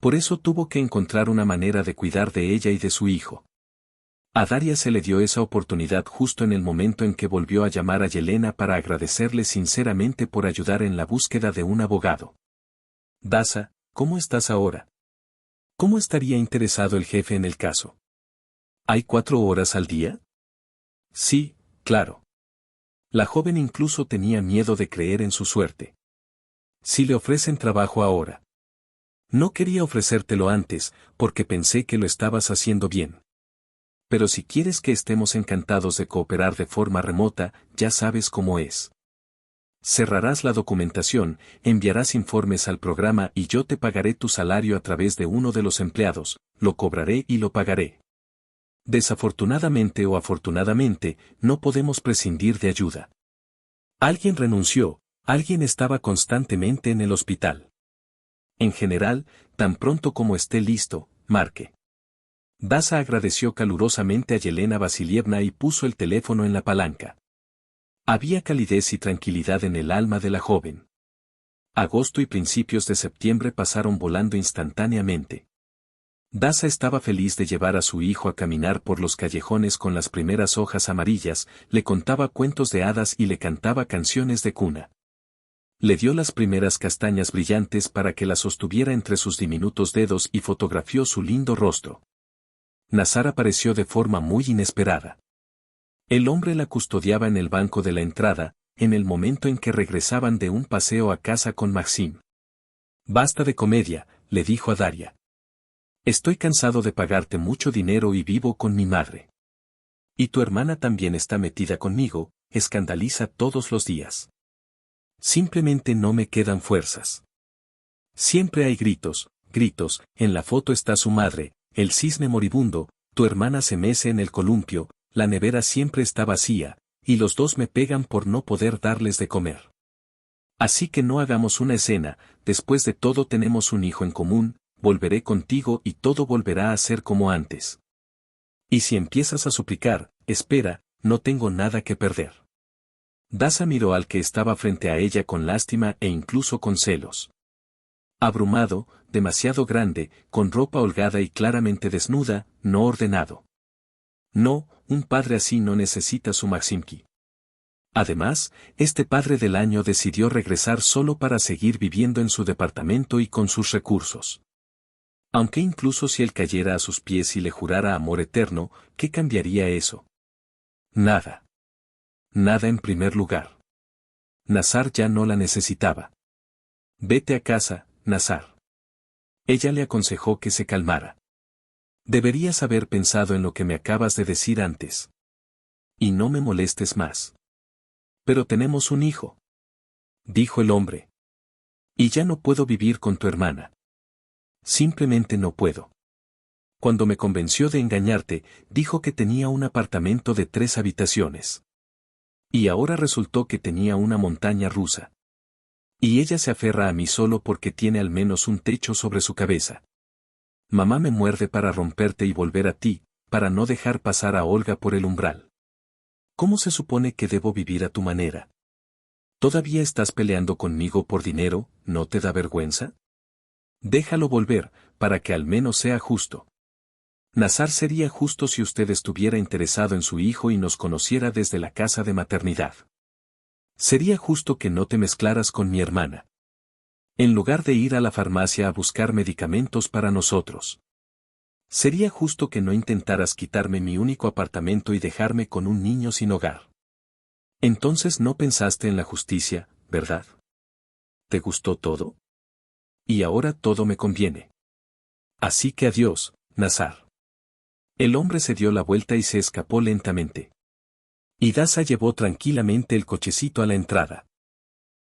A: Por eso tuvo que encontrar una manera de cuidar de ella y de su hijo. A Daria se le dio esa oportunidad justo en el momento en que volvió a llamar a Yelena para agradecerle sinceramente por ayudar en la búsqueda de un abogado. Dasa, ¿cómo estás ahora? ¿Cómo estaría interesado el jefe en el caso? ¿Hay 4 horas al día? Sí, claro. La joven incluso tenía miedo de creer en su suerte. Si le ofrecen trabajo ahora. No quería ofrecértelo antes, porque pensé que lo estabas haciendo bien. Pero si quieres que estemos encantados de cooperar de forma remota, ya sabes cómo es. Cerrarás la documentación, enviarás informes al programa y yo te pagaré tu salario a través de uno de los empleados, lo cobraré y lo pagaré. Desafortunadamente o afortunadamente, no podemos prescindir de ayuda. Alguien renunció, alguien estaba constantemente en el hospital. En general, tan pronto como esté listo, marque. Dasa agradeció calurosamente a Yelena Vasilievna y puso el teléfono en la palanca. Había calidez y tranquilidad en el alma de la joven. Agosto y principios de septiembre pasaron volando instantáneamente. Dasa estaba feliz de llevar a su hijo a caminar por los callejones con las primeras hojas amarillas, le contaba cuentos de hadas y le cantaba canciones de cuna. Le dio las primeras castañas brillantes para que las sostuviera entre sus diminutos dedos y fotografió su lindo rostro. Nazar apareció de forma muy inesperada. El hombre la custodiaba en el banco de la entrada, en el momento en que regresaban de un paseo a casa con Maxim. Basta de comedia, le dijo a Daria. Estoy cansado de pagarte mucho dinero y vivo con mi madre. Y tu hermana también está metida conmigo, escandaliza todos los días. Simplemente no me quedan fuerzas. Siempre hay gritos, en la foto está su madre, el cisne moribundo, tu hermana se mece en el columpio, la nevera siempre está vacía, y los dos me pegan por no poder darles de comer. Así que no hagamos una escena, después de todo tenemos un hijo en común, volveré contigo y todo volverá a ser como antes. Y si empiezas a suplicar, espera, no tengo nada que perder. Dasa miró al que estaba frente a ella con lástima e incluso con celos. Abrumado, demasiado grande, con ropa holgada y claramente desnuda, no ordenado. No, un padre así no necesita su Maximki. Además, este padre del año decidió regresar solo para seguir viviendo en su departamento y con sus recursos. Aunque incluso si él cayera a sus pies y le jurara amor eterno, ¿qué cambiaría eso? Nada. Nada en primer lugar. Nazar ya no la necesitaba. Vete a casa, Nazar. Ella le aconsejó que se calmara. Deberías haber pensado en lo que me acabas de decir antes. Y no me molestes más. Pero tenemos un hijo. Dijo el hombre. Y ya no puedo vivir con tu hermana. Simplemente no puedo. Cuando me convenció de engañarte, dijo que tenía un apartamento de 3 habitaciones. Y ahora resultó que tenía una montaña rusa. Y ella se aferra a mí solo porque tiene al menos un techo sobre su cabeza. Mamá me muerde para romperte y volver a ti, para no dejar pasar a Olga por el umbral. ¿Cómo se supone que debo vivir a tu manera? ¿Todavía estás peleando conmigo por dinero, no te da vergüenza? Déjalo volver, para que al menos sea justo. Nazar sería justo si usted estuviera interesado en su hijo y nos conociera desde la casa de maternidad. Sería justo que no te mezclaras con mi hermana. En lugar de ir a la farmacia a buscar medicamentos para nosotros. Sería justo que no intentaras quitarme mi único apartamento y dejarme con un niño sin hogar. Entonces no pensaste en la justicia, ¿verdad? ¿Te gustó todo? Y ahora todo me conviene. Así que adiós, Nazar. El hombre se dio la vuelta y se escapó lentamente. Y Dasa llevó tranquilamente el cochecito a la entrada.